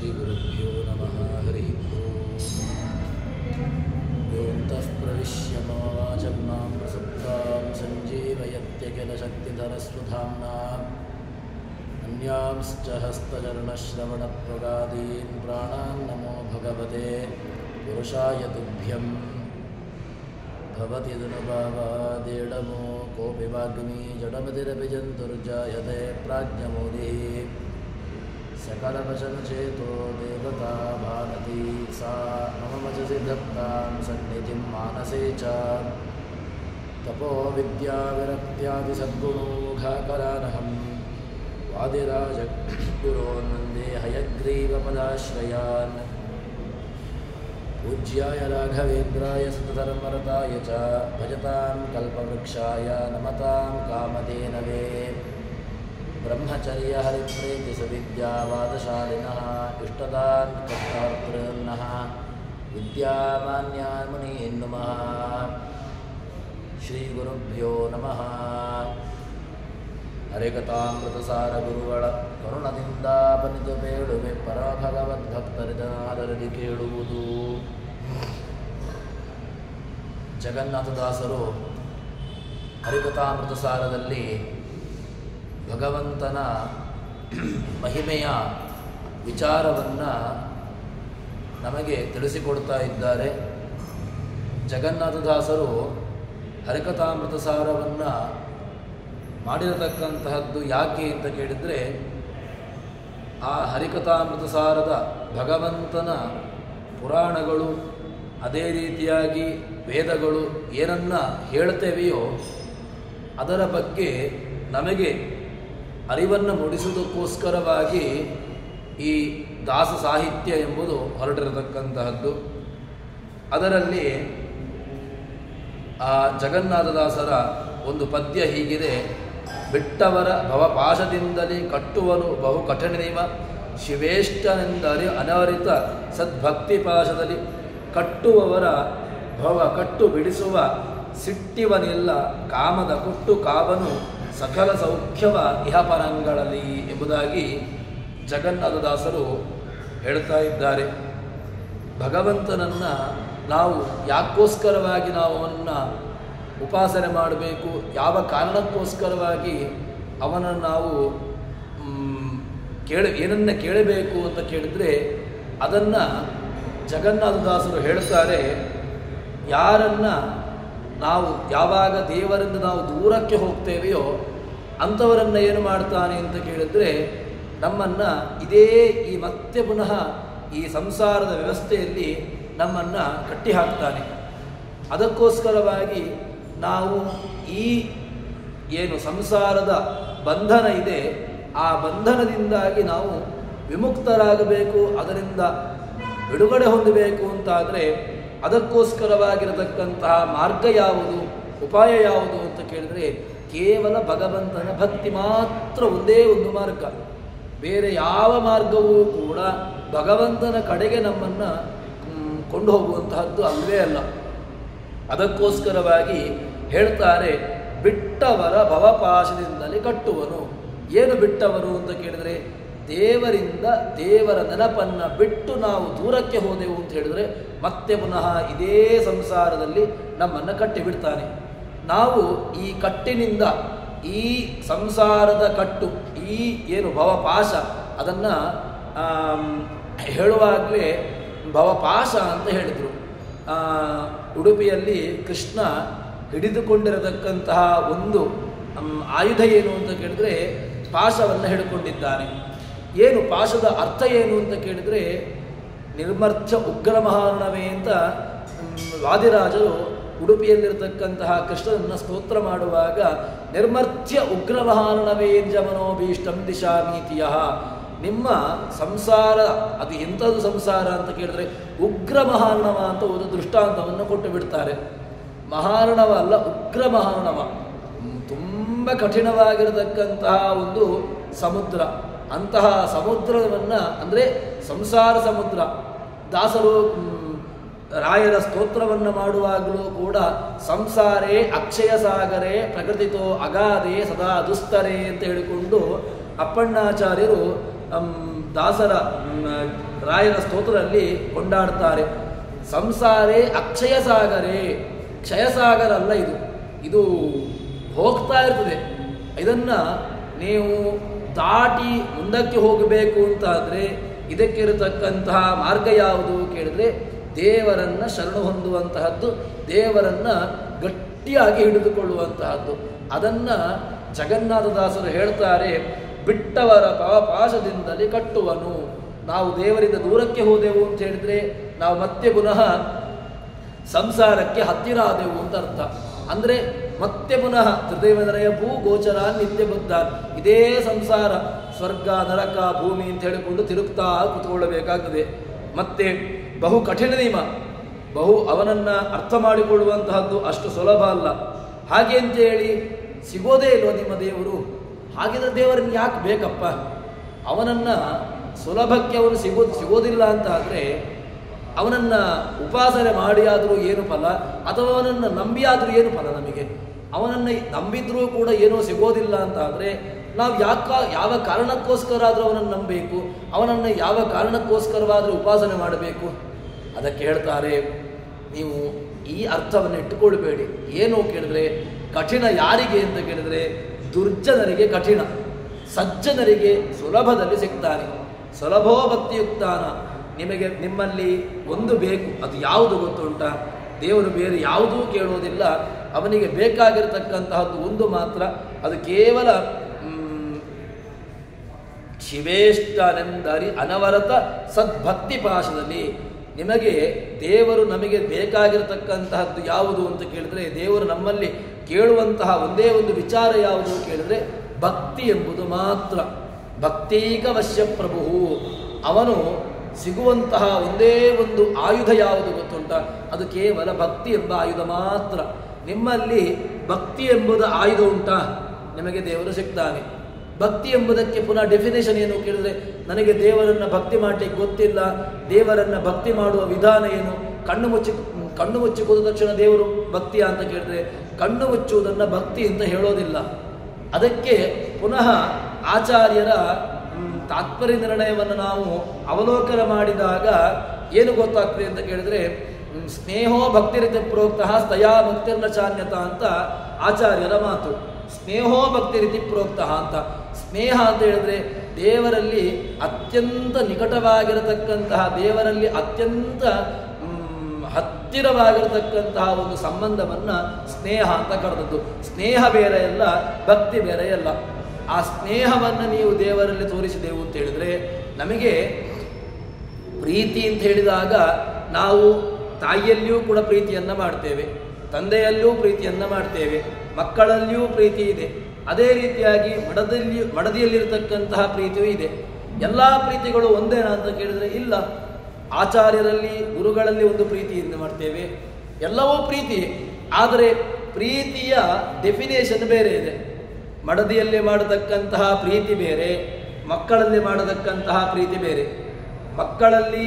श्रीगुरुभ्यो नमः हरिः ओम् योऽन्तः प्रविश्य मम वाचम्नां प्रसुप्तां सञ्जीवयत्यखिलशक्तिधरस्वधाम्ना अन्यांश्च हस्तचरणश्रवणत्वगादीन् प्राणान् नमो भगवते पुरुषाय तुभ्यं भवति दुनुभावादेडमो कोऽपि वाग्मी जडमतिरपि जन्तुर्जायते प्राज्ञमोदिः सकलवचनचेतो देवता भारती सा मम वचसि धत्तां सन्निधिं मानसे च तपो विद्याविरक्त्यादिसद्गुणोघाकरानहं वादिराजगुरोन् वन्दे हयग्रीवपदाश्रयान् पूज्याय राघवेन्द्राय सतधर्मरताय च भजतां कल्पवृक्षाय नमतां कामधेनवे ब्रह्मचर्य हरिप्रेतिसविद्यावादशालिनः इष्टदान् कष्टार्तॄन्नः विद्यामान्यान् मुनीन् नुमः श्रीगुरुभ्यो नमः ಹರಿಕಥಾಮೃತಸಾರ ಗುರುಗಳ ಕರುಣದಿಂದ ಬನಿದು ಬೇಡುವೆ ಪರಭಗವದ್ಭಕ್ತರಿದನಾದರದಿ ಕೇಳುವುದು. ಜಗನ್ನಾಥದಾಸರು ಹರಿಕಥಾಮೃತಸಾರದಲ್ಲಿ ಭಗವಂತನ ಮಹಿಮೆಯ ವಿಚಾರವನ್ನು ನಮಗೆ ತಿಳಿಸಿಕೊಡ್ತಾ ಇದ್ದಾರೆ. ಜಗನ್ನಾಥದಾಸರು ಹರಿಕಥಾಮೃತಸಾರವನ್ನು ಮಾಡಿರತಕ್ಕಂತಹದ್ದು ಯಾಕೆ ಅಂತ ಕೇಳಿದರೆ, ಆ ಹರಿಕಥಾಮೃತಸಾರದ ಭಗವಂತನ ಪುರಾಣಗಳು, ಅದೇ ರೀತಿಯಾಗಿ ವೇದಗಳು ಏನನ್ನು ಹೇಳ್ತೇವೆಯೋ ಅದರ ಬಗ್ಗೆ ನಮಗೆ ಅರಿವನ್ನು ಮೂಡಿಸುವುದಕ್ಕೋಸ್ಕರವಾಗಿ ಈ ದಾಸ ಸಾಹಿತ್ಯ ಎಂಬುದು ಹೊರಟಿರತಕ್ಕಂತಹದ್ದು. ಅದರಲ್ಲಿ ಆ ಜಗನ್ನಾಥದಾಸರ ಒಂದು ಪದ್ಯ ಹೀಗಿದೆ: ಬಿಟ್ಟವರ ಭವಪಾಶದಿಂದಲೇ ಕಟ್ಟುವನು ಬಹು ಕಠಿಣನಿವ ಶಿವೇಷ್ಟನೆಂದರೆ ಅನವರಿತ ಸದ್ಭಕ್ತಿ ಪಾಶದಲ್ಲಿ ಕಟ್ಟುವವರ ಭವ ಕಟ್ಟು ಬಿಡಿಸುವ ಸಿಟ್ಟಿವನಿಲ್ಲ ಕಾಮದ ಕೊಟ್ಟು ಕಾವನು ಸಕಲ ಸೌಖ್ಯವ ಇಹಪರಂಗಳಲ್ಲಿ ಎಂಬುದಾಗಿ ಜಗನ್ನಾಥದಾಸರು ಹೇಳ್ತಾ ಇದ್ದಾರೆ. ಭಗವಂತನನ್ನು ನಾವು ಯಾಕೋಸ್ಕರವಾಗಿ ನಾವು ಅವನನ್ನು ಉಪಾಸನೆ ಮಾಡಬೇಕು, ಯಾವ ಕಾರಣಕ್ಕೋಸ್ಕರವಾಗಿ ಅವನನ್ನು ನಾವು ಏನನ್ನ ಕೇಳಬೇಕು ಅಂತ ಕೇಳಿದರೆ ಅದನ್ನು ಜಗನ್ನಾಥದಾಸರು ಹೇಳ್ತಾರೆ. ಯಾರನ್ನು ನಾವು ಯಾವಾಗ ದೇವರಿಂದ ನಾವು ದೂರಕ್ಕೆ ಹೋಗ್ತೇವೆಯೋ ಅಂಥವರನ್ನು ಏನು ಮಾಡ್ತಾನೆ ಅಂತ ಕೇಳಿದರೆ ನಮ್ಮನ್ನು ಈ ಮತ್ತೆ ಪುನಃ ಈ ಸಂಸಾರದ ವ್ಯವಸ್ಥೆಯಲ್ಲಿ ನಮ್ಮನ್ನು ಕಟ್ಟಿ ಹಾಕ್ತಾನೆ. ಅದಕ್ಕೋಸ್ಕರವಾಗಿ ನಾವು ಈ ಏನು ಸಂಸಾರದ ಬಂಧನ ಇದೆ, ಆ ಬಂಧನದಿಂದಾಗಿ ನಾವು ವಿಮುಕ್ತರಾಗಬೇಕು, ಅದರಿಂದ ಬಿಡುಗಡೆ ಹೊಂದಬೇಕು ಅಂತಾದರೆ ಅದಕ್ಕೋಸ್ಕರವಾಗಿರತಕ್ಕಂತಹ ಮಾರ್ಗ ಯಾವುದು, ಉಪಾಯ ಯಾವುದು ಅಂತ ಕೇಳಿದರೆ ಕೇವಲ ಭಗವಂತನ ಭಕ್ತಿ ಮಾತ್ರ ಒಂದೇ ಒಂದು ಮಾರ್ಗ. ಬೇರೆ ಯಾವ ಮಾರ್ಗವೂ ಕೂಡ ಭಗವಂತನ ಕಡೆಗೆ ನಮ್ಮನ್ನು ಕೊಂಡು ಹೋಗುವಂತಹದ್ದು ಅಲ್ಲವೇ ಅಲ್ಲ. ಅದಕ್ಕೋಸ್ಕರವಾಗಿ ಹೇಳ್ತಾರೆ, ಬಿಟ್ಟವರ ಭವಪಾಶದಿಂದಲೇ ಕಟ್ಟುವನು. ಏನು ಬಿಟ್ಟವರು ಅಂತ ಕೇಳಿದರೆ, ದೇವರಿಂದ ದೇವರ ನೆನಪನ್ನು ಬಿಟ್ಟು ನಾವು ದೂರಕ್ಕೆ ಹೋದೆವು ಅಂತ ಹೇಳಿದರೆ ಮತ್ತೆ ಪುನಃ ಇದೇ ಸಂಸಾರದಲ್ಲಿ ನಮ್ಮನ್ನು ಕಟ್ಟಿಬಿಡ್ತಾನೆ. ನಾವು ಈ ಕಟ್ಟಿನಿಂದ, ಈ ಸಂಸಾರದ ಕಟ್ಟು, ಈ ಏನು ಭವಪಾಶ ಅದನ್ನು ಹೇಳುವಾಗಲೇ ಭವಪಾಶ ಅಂತ ಹೇಳಿದರು. ಉಡುಪಿಯಲ್ಲಿ ಕೃಷ್ಣ ಹಿಡಿದುಕೊಂಡಿರತಕ್ಕಂತಹ ಒಂದು ಆಯುಧ ಏನು ಅಂತ ಕೇಳಿದರೆ ಪಾಶವನ್ನು ಹಿಡ್ಕೊಂಡಿದ್ದಾನೆ. ಏನು ಪಾಶದ ಅರ್ಥ ಏನು ಅಂತ ಕೇಳಿದರೆ ನಿರ್ಮರ್ಥ್ಯ ಉಗ್ರ ಮಹಾರ್ಣವೇ ಅಂತ ವಾದಿರಾಜರು ಉಡುಪಿಯಲ್ಲಿರತಕ್ಕಂತಹ ಕೃಷ್ಣನನ್ನು ಸ್ತೋತ್ರ ಮಾಡುವಾಗ ನಿರ್ಮರ್ಥ್ಯ ಉಗ್ರ ಮಹಾರ್ಣವೇಂಜ ಮನೋಭೀಷ್ಟಂ ದಿಶಾಮೀತಿಯ, ನಿಮ್ಮ ಸಂಸಾರ ಅದು ಎಂಥದ್ದು ಸಂಸಾರ ಅಂತ ಕೇಳಿದ್ರೆ ಉಗ್ರ ಮಹಾರ್ಣವ ಅಂತ ಒಂದು ದೃಷ್ಟಾಂತವನ್ನು ಕೊಟ್ಟು ಬಿಡ್ತಾರೆ. ಮಹಾರ್ಣವ ಅಲ್ಲ, ಉಗ್ರ ಮಹಾರ್ಣವ, ತುಂಬ ಕಠಿಣವಾಗಿರತಕ್ಕಂತಹ ಒಂದು ಸಮುದ್ರ. ಅಂತಹ ಸಮುದ್ರವನ್ನು ಅಂದರೆ ಸಂಸಾರ ಸಮುದ್ರ. ದಾಸರು ರಾಯರ ಸ್ತೋತ್ರವನ್ನು ಮಾಡುವಾಗಲೂ ಕೂಡ ಸಂಸಾರೇ ಅಕ್ಷಯ ಸಾಗರೇ ಪ್ರಕೃತಿತೋ ಅಗಾಧೆ ಸದಾ ದುಸ್ತರೇ ಅಂತ ಹೇಳಿಕೊಂಡು ಅಪ್ಪಣ್ಣಾಚಾರ್ಯರು ದಾಸರ ರಾಯರ ಸ್ತೋತ್ರದಲ್ಲಿ ಕೊಂಡಾಡ್ತಾರೆ. ಸಂಸಾರೇ ಅಕ್ಷಯ ಸಾಗರೇ, ಕ್ಷಯಸಾಗರ ಅಲ್ಲ ಇದು, ಇದು ಹೋಗ್ತಾ ಇರ್ತದೆ. ಇದನ್ನು ನೀವು ದಾಟಿ ಮುಂದಕ್ಕೆ ಹೋಗಬೇಕು ಅಂತಾದರೆ ಇದಕ್ಕಿರತಕ್ಕಂತಹ ಮಾರ್ಗ ಯಾವುದು ಕೇಳಿದ್ರೆ ದೇವರನ್ನು ಶರಣು ಹೊಂದುವಂತಹದ್ದು, ದೇವರನ್ನು ಗಟ್ಟಿಯಾಗಿ ಹಿಡಿದುಕೊಳ್ಳುವಂತಹದ್ದು. ಅದನ್ನು ಜಗನ್ನಾಥದಾಸರು ಹೇಳ್ತಾರೆ, ಬಿಟ್ಟವರ ಪಾಶದಿಂದಲೇ ಕಟ್ಟುವನು. ನಾವು ದೇವರಿಂದ ದೂರಕ್ಕೆ ಹೋದೆವು ಅಂತ ಹೇಳಿದ್ರೆ ನಾವು ಮತ್ತೆ ಪುನಃ ಸಂಸಾರಕ್ಕೆ ಹತ್ತಿರ ಆದೆವು ಅಂತ ಅರ್ಥ. ಅಂದರೆ ಮತ್ತೆ ಪುನಃ ತ್ರಿದೇವನರೆಯ ಭೂ ಗೋಚರ ನಿತ್ಯ ಬುದ್ಧ, ಇದೇ ಸಂಸಾರ, ಸ್ವರ್ಗ ನರಕ ಭೂಮಿ ಅಂತ ಹೇಳಿಕೊಂಡು ತಿರುಗ್ತಾ ಕೂತ್ಕೊಳ್ಳಬೇಕಾಗ್ತದೆ. ಮತ್ತೆ ಬಹು ಕಠಿಣ ನಿಯಮ, ಅವನನ್ನು ಅರ್ಥ ಮಾಡಿಕೊಳ್ಳುವಂತಹದ್ದು ಅಷ್ಟು ಸುಲಭ ಅಲ್ಲ. ಹಾಗೆ ಅಂತೇಳಿ ಸಿಗೋದೇ ಇಲ್ವ ನಿಮ್ಮ ದೇವರು? ಹಾಗಿದ್ರೆ ದೇವರನ್ನು ಯಾಕೆ ಬೇಕಪ್ಪ? ಅವನನ್ನು ಸುಲಭಕ್ಕೆ ಅವನು ಸಿಗೋದಿಲ್ಲ ಅಂತ ಆದರೆ ಅವನನ್ನು ಉಪಾಸನೆ ಮಾಡಿಯಾದರೂ ಏನು ಫಲ, ಅಥವಾ ಅವನನ್ನು ನಂಬಿಯಾದರೂ ಏನು ಫಲ ನಮಗೆ? ಅವನನ್ನು ನಂಬಿದ್ರೂ ಕೂಡ ಏನೋ ಸಿಗೋದಿಲ್ಲ ಅಂತ ಆದರೆ ನಾವು ಯಾವ ಕಾರಣಕ್ಕೋಸ್ಕರ ಆದರೂ ಅವನನ್ನು ನಂಬಬೇಕು? ಅವನನ್ನು ಯಾವ ಕಾರಣಕ್ಕೋಸ್ಕರವಾದರೂ ಉಪಾಸನೆ ಮಾಡಬೇಕು? ಅದಕ್ಕೆ ಹೇಳ್ತಾರೆ, ನೀವು ಈ ಅರ್ಥವನ್ನು ಇಟ್ಟುಕೊಳ್ಬೇಡಿ. ಏನು ಕೇಳಿದ್ರೆ ಕಠಿಣ ಯಾರಿಗೆ ಅಂತ ಕೇಳಿದರೆ ದುರ್ಜನರಿಗೆ ಕಠಿಣ, ಸಜ್ಜನರಿಗೆ ಸುಲಭದಲ್ಲಿ ಸಿಗ್ತಾನೆ. ಸುಲಭೋ ಭಕ್ತಿಯುಕ್ತಾನ. ನಿಮ್ಮಲ್ಲಿ ಒಂದು ಬೇಕು, ಅದು ಯಾವುದು ಗೊತ್ತುಂಟ? ದೇವರು ಬೇರೆ ಯಾವುದೂ ಕೇಳೋದಿಲ್ಲ, ಅವನಿಗೆ ಬೇಕಾಗಿರತಕ್ಕಂತಹದ್ದು ಒಂದು ಮಾತ್ರ, ಅದು ಕೇವಲ ಶಿವೇಷ್ಟನೆಂದರಿ ಅನವರತ ಸದ್ಭಕ್ತಿ ಪಾಶದಲ್ಲಿ. ನಿಮಗೆ ದೇವರು ನಮಗೆ ಬೇಕಾಗಿರತಕ್ಕಂತಹದ್ದು ಯಾವುದು ಅಂತ ಕೇಳಿದ್ರೆ, ದೇವರು ನಮ್ಮಲ್ಲಿ ಕೇಳುವಂತಹ ಒಂದೇ ಒಂದು ವಿಚಾರ ಯಾವುದು ಕೇಳಿದ್ರೆ ಭಕ್ತಿ ಎಂಬುದು ಮಾತ್ರ. ಭಕ್ತೀಕ ವಶ್ಯ ಪ್ರಭು. ಅವನು ಸಿಗುವಂತಹ ಒಂದೇ ಒಂದು ಆಯುಧ ಯಾವುದು ಗೊತ್ತುಂಟ? ಅದು ಕೇವಲ ಭಕ್ತಿ ಎಂಬ ಆಯುಧ ಮಾತ್ರ. ನಿಮ್ಮಲ್ಲಿ ಭಕ್ತಿ ಎಂಬುದು ಆಯುಧ ಉಂಟಾ? ನಿಮಗೆ ದೇವರು ಸಿಗ್ತಾನೆ. ಭಕ್ತಿ ಎಂಬುದಕ್ಕೆ ಪುನಃ ಡೆಫಿನೇಷನ್ ಏನು ಕೇಳಿದ್ರೆ, ನನಗೆ ದೇವರನ್ನು ಭಕ್ತಿ ಮಾಡಲಿಕ್ಕೆ ಗೊತ್ತಿಲ್ಲ, ದೇವರನ್ನು ಭಕ್ತಿ ಮಾಡುವ ವಿಧಾನ ಏನು? ಕಣ್ಣು ಮುಚ್ಚಿ ಕೂದ ತಕ್ಷಣ ದೇವರು ಭಕ್ತಿಯ ಅಂತ ಕೇಳಿದ್ರೆ ಕಣ್ಣು ಮುಚ್ಚುವುದನ್ನು ಭಕ್ತಿ ಅಂತ ಹೇಳೋದಿಲ್ಲ. ಅದಕ್ಕೆ ಪುನಃ ಆಚಾರ್ಯರ ತಾತ್ಪರ್ಯ ನಿರ್ಣಯವನ್ನು ನಾವು ಅವಲೋಕನ ಮಾಡಿದಾಗ ಏನು ಗೊತ್ತಾಗ್ತದೆ ಅಂತ ಕೇಳಿದ್ರೆ, ಸ್ನೇಹೋ ಭಕ್ತಿರಿತಿ ಪ್ರೋಕ್ತ ಸ್ತಯಾ ಭಕ್ತಿರ್ನ ಚಾನ್ಯತ ಅಂತ ಆಚಾರ್ಯರ ಮಾತು. ಸ್ನೇಹೋ ಭಕ್ತಿರಿತಿ ಪ್ರೋಕ್ತ ಅಂತ. ಸ್ನೇಹ ಅಂತ ಹೇಳಿದ್ರೆ ದೇವರಲ್ಲಿ ಅತ್ಯಂತ ನಿಕಟವಾಗಿರತಕ್ಕಂತಹ, ದೇವರಲ್ಲಿ ಅತ್ಯಂತ ಹತ್ತಿರವಾಗಿರತಕ್ಕಂತಹ ಒಂದು ಸಂಬಂಧವನ್ನು ಸ್ನೇಹ ಅಂತ ಕರೆದದ್ದು. ಸ್ನೇಹ ಬೇರೆಯಲ್ಲ, ಭಕ್ತಿ ಬೇರೆಯಲ್ಲ. ಆ ಸ್ನೇಹವನ್ನು ನೀವು ದೇವರಲ್ಲಿ ತೋರಿಸಿದೆವು ಅಂತ ಹೇಳಿದ್ರೆ, ನಮಗೆ ಪ್ರೀತಿ ಅಂತ ಹೇಳಿದಾಗ ನಾವು ತಾಯಿಯಲ್ಲಿಯೂ ಕೂಡ ಪ್ರೀತಿಯನ್ನು ಮಾಡ್ತೇವೆ, ತಂದೆಯಲ್ಲಿಯೂ ಪ್ರೀತಿಯನ್ನು ಮಾಡ್ತೇವೆ, ಮಕ್ಕಳಲ್ಲಿಯೂ ಪ್ರೀತಿ ಇದೆ. ಅದೇ ರೀತಿಯಾಗಿ ಮಡದಿಯಲ್ಲಿರತಕ್ಕಂತಹ ಪ್ರೀತಿಯೂ ಇದೆ. ಎಲ್ಲ ಪ್ರೀತಿಗಳು ಒಂದೇನಾ ಅಂತ ಕೇಳಿದರೆ ಇಲ್ಲ. ಆಚಾರ್ಯರಲ್ಲಿ, ಗುರುಗಳಲ್ಲಿ ಒಂದು ಪ್ರೀತಿಯನ್ನು ಮಾಡ್ತೇವೆ, ಎಲ್ಲವೂ ಪ್ರೀತಿ. ಆದರೆ ಪ್ರೀತಿಯ ಡೆಫಿನೇಷನ್ ಬೇರೆ ಇದೆ. ಮಡದಿಯಲ್ಲಿ ಮಾಡತಕ್ಕಂತಹ ಪ್ರೀತಿ ಬೇರೆ, ಮಕ್ಕಳಲ್ಲಿ ಮಾಡತಕ್ಕಂತಹ ಪ್ರೀತಿ ಬೇರೆ. ಮಕ್ಕಳಲ್ಲಿ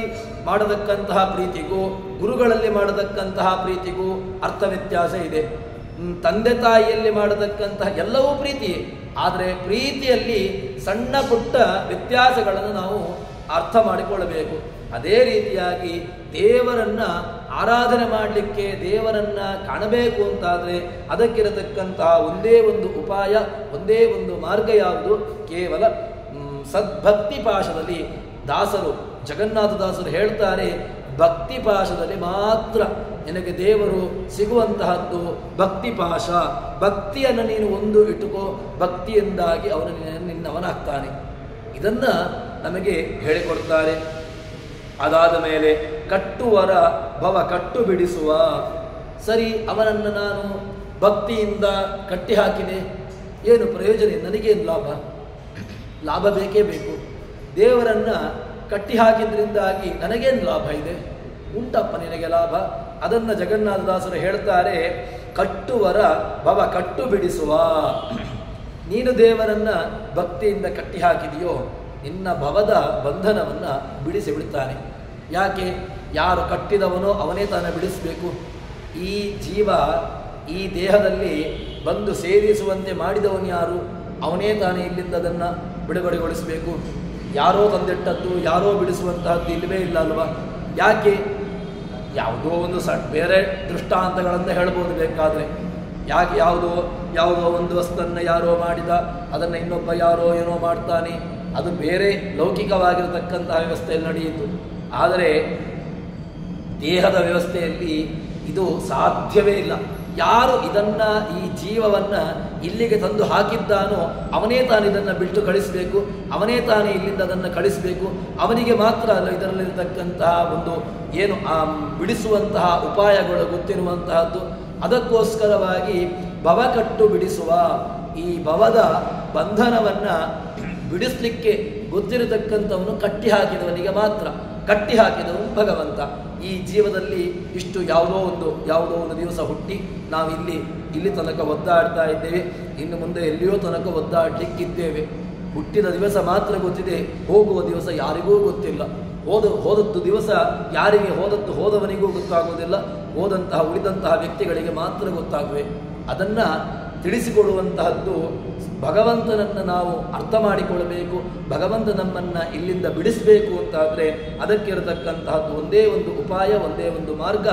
ಮಾಡತಕ್ಕಂತಹ ಪ್ರೀತಿಗೂ ಗುರುಗಳಲ್ಲಿ ಮಾಡತಕ್ಕಂತಹ ಪ್ರೀತಿಗೂ ಅರ್ಥ ವ್ಯತ್ಯಾಸ ಇದೆ. ತಂದೆ ತಾಯಿಯಲ್ಲಿ ಮಾಡತಕ್ಕಂತಹ ಎಲ್ಲವೂ ಪ್ರೀತಿಯೇ. ಆದರೆ ಪ್ರೀತಿಯಲ್ಲಿ ಸಣ್ಣ ಪುಟ್ಟ ವ್ಯತ್ಯಾಸಗಳನ್ನು ನಾವು ಅರ್ಥ ಮಾಡಿಕೊಳ್ಳಬೇಕು. ಅದೇ ರೀತಿಯಾಗಿ ದೇವರನ್ನು ಆರಾಧನೆ ಮಾಡಲಿಕ್ಕೆ, ದೇವರನ್ನು ಕಾಣಬೇಕು ಅಂತಾದರೆ ಅದಕ್ಕಿರತಕ್ಕಂತಹ ಒಂದೇ ಒಂದು ಉಪಾಯ, ಒಂದೇ ಒಂದು ಮಾರ್ಗ ಯಾವುದು? ಕೇವಲ ಸದ್ಭಕ್ತಿ ಪಾಶದಲ್ಲಿ. ದಾಸರು, ಜಗನ್ನಾಥದಾಸರು ಹೇಳ್ತಾರೆ, ಭಕ್ತಿ ಪಾಶದಲ್ಲಿ ಮಾತ್ರ ನಿನಗೆ ದೇವರು ಸಿಗುವಂತಹದ್ದು ಭಕ್ತಿ ಪಾಶ. ಭಕ್ತಿಯನ್ನು ನೀನು ಒಂದು ಇಟ್ಟುಕೋ, ಭಕ್ತಿಯಿಂದಾಗಿ ಅವನು ನಿನ್ನವನಾಗ್ತಾನೆ. ಇದನ್ನು ನಮಗೆ ಹೇಳಿಕೊಡ್ತಾರೆ. ಅದಾದ ಮೇಲೆ ಕಟ್ಟುವರ ಭವ ಕಟ್ಟು ಬಿಡಿಸುವ. ಸರಿ, ಅವನನ್ನು ನಾನು ಭಕ್ತಿಯಿಂದ ಕಟ್ಟಿ ಹಾಕಿದೆ, ಏನು ಪ್ರಯೋಜನ? ನನಗೇನು ಲಾಭ? ಲಾಭ ಬೇಕೇ ಬೇಕು. ದೇವರನ್ನು ಕಟ್ಟಿ ಹಾಕಿದ್ರಿಂದಾಗಿ ನನಗೇನು ಲಾಭ ಇದೆ? ಉಂಟಪ್ಪ ನಿನಗೆ ಲಾಭ. ಅದನ್ನು ಜಗನ್ನಾಥದಾಸರು ಹೇಳ್ತಾರೆ, ಕಟ್ಟುವರ ಭವ ಕಟ್ಟು ಬಿಡಿಸುವ. ನೀನು ದೇವರನ್ನು ಭಕ್ತಿಯಿಂದ ಕಟ್ಟಿ ಹಾಕಿದೆಯೋ, ನಿನ್ನ ಭವದ ಬಂಧನವನ್ನು ಬಿಡಿಸಿ ಬಿಡುತ್ತಾನೆ. ಯಾಕೆ? ಯಾರು ಕಟ್ಟಿದವನೋ ಅವನೇ ತಾನೇ ಬಿಡಿಸಬೇಕು. ಈ ಜೀವ ಈ ದೇಹದಲ್ಲಿ ಬಂದು ಸೇರಿಸುವಂತೆ ಮಾಡಿದವನು ಯಾರು? ಅವನೇ ತಾನೇ ಇಲ್ಲಿಂದ ಅದನ್ನು ಬಿಡುಗಡೆಗೊಳಿಸಬೇಕು. ಯಾರೋ ತಂದಿಟ್ಟದ್ದು, ಯಾರೋ ಬಿಡಿಸುವಂತಹದ್ದು ಇಲ್ಲವೇ ಇಲ್ಲ ಅಲ್ವಾ? ಯಾಕೆ? ಯಾವುದೋ ಒಂದು ಬೇರೆ ದೃಷ್ಟಾಂತಗಳನ್ನು ಹೇಳ್ಬೋದು ಬೇಕಾದರೆ. ಯಾಕೆ ಯಾವುದೋ ಒಂದು ವಸ್ತುವನ್ನು ಯಾರೋ ಮಾಡಿದ, ಅದನ್ನು ಇನ್ನೊಬ್ಬ ಯಾರೋ ಏನೋ ಮಾಡ್ತಾನೆ, ಅದು ಬೇರೆ ಲೌಕಿಕವಾಗಿರತಕ್ಕಂತಹ ವ್ಯವಸ್ಥೆಯಲ್ಲಿ ನಡೆಯಿತು. ಆದರೆ ದೇಹದ ವ್ಯವಸ್ಥೆಯಲ್ಲಿ ಇದು ಸಾಧ್ಯವೇ ಇಲ್ಲ. ಯಾರು ಇದನ್ನು, ಈ ಜೀವವನ್ನು ಇಲ್ಲಿಗೆ ತಂದು ಹಾಕಿದ್ದಾನೋ ಅವನೇ ತಾನು ಇದನ್ನು ಬಿಟ್ಟು ಕಳಿಸಬೇಕು, ಅವನೇ ತಾನೇ ಇಲ್ಲಿಂದ ಅದನ್ನು ಕಳಿಸಬೇಕು. ಅವನಿಗೆ ಮಾತ್ರ ಅಲ್ಲ ಇದರಲ್ಲಿರತಕ್ಕಂತಹ ಒಂದು ಏನು ಬಿಡಿಸುವಂತಹ ಉಪಾಯಗಳು ಗೊತ್ತಿರುವಂತಹದ್ದು. ಅದಕ್ಕೋಸ್ಕರವಾಗಿ ಭವಕಟ್ಟು ಬಿಡಿಸುವ, ಈ ಭವದ ಬಂಧನವನ್ನು ಬಿಡಿಸಲಿಕ್ಕೆ ಗೊತ್ತಿರತಕ್ಕಂಥವನು ಕಟ್ಟಿ ಹಾಕಿದವನಿಗೆ ಮಾತ್ರ. ಕಟ್ಟಿ ಹಾಕಿದವನು ಭಗವಂತ. ಈ ಜೀವದಲ್ಲಿ ಇಷ್ಟು ಯಾವುದೋ ಒಂದು ದಿವಸ ಹುಟ್ಟಿ ನಾವು ಇಲ್ಲಿ ತನಕ ಒದ್ದಾಡ್ತಾ ಇದ್ದೇವೆ, ಇನ್ನು ಮುಂದೆ ಎಲ್ಲಿಯೋ ತನಕ ಒದ್ದಾಡಲಿಕ್ಕಿದ್ದೇವೆ. ಹುಟ್ಟಿದ ದಿವಸ ಮಾತ್ರ ಗೊತ್ತಿದೆ, ಹೋಗುವ ದಿವಸ ಯಾರಿಗೂ ಗೊತ್ತಿಲ್ಲ. ಹೋದದ್ದು ದಿವಸ ಯಾರಿಗೆ ಹೋದವನಿಗೂ ಗೊತ್ತಾಗುವುದಿಲ್ಲ, ಉಳಿದಂತಹ ವ್ಯಕ್ತಿಗಳಿಗೆ ಮಾತ್ರ ಗೊತ್ತಾಗುವೆ. ಅದನ್ನು ತಿಳಿಸಿಕೊಡುವಂತಹದ್ದು ಭಗವಂತನನ್ನು ನಾವು ಅರ್ಥ ಮಾಡಿಕೊಳ್ಳಬೇಕು. ಭಗವಂತ ನಮ್ಮನ್ನು ಇಲ್ಲಿಂದ ಬಿಡಿಸಬೇಕು ಅಂತಾದರೆ ಅದಕ್ಕಿರತಕ್ಕಂತಹದ್ದು ಒಂದೇ ಒಂದು ಉಪಾಯ, ಒಂದೇ ಒಂದು ಮಾರ್ಗ.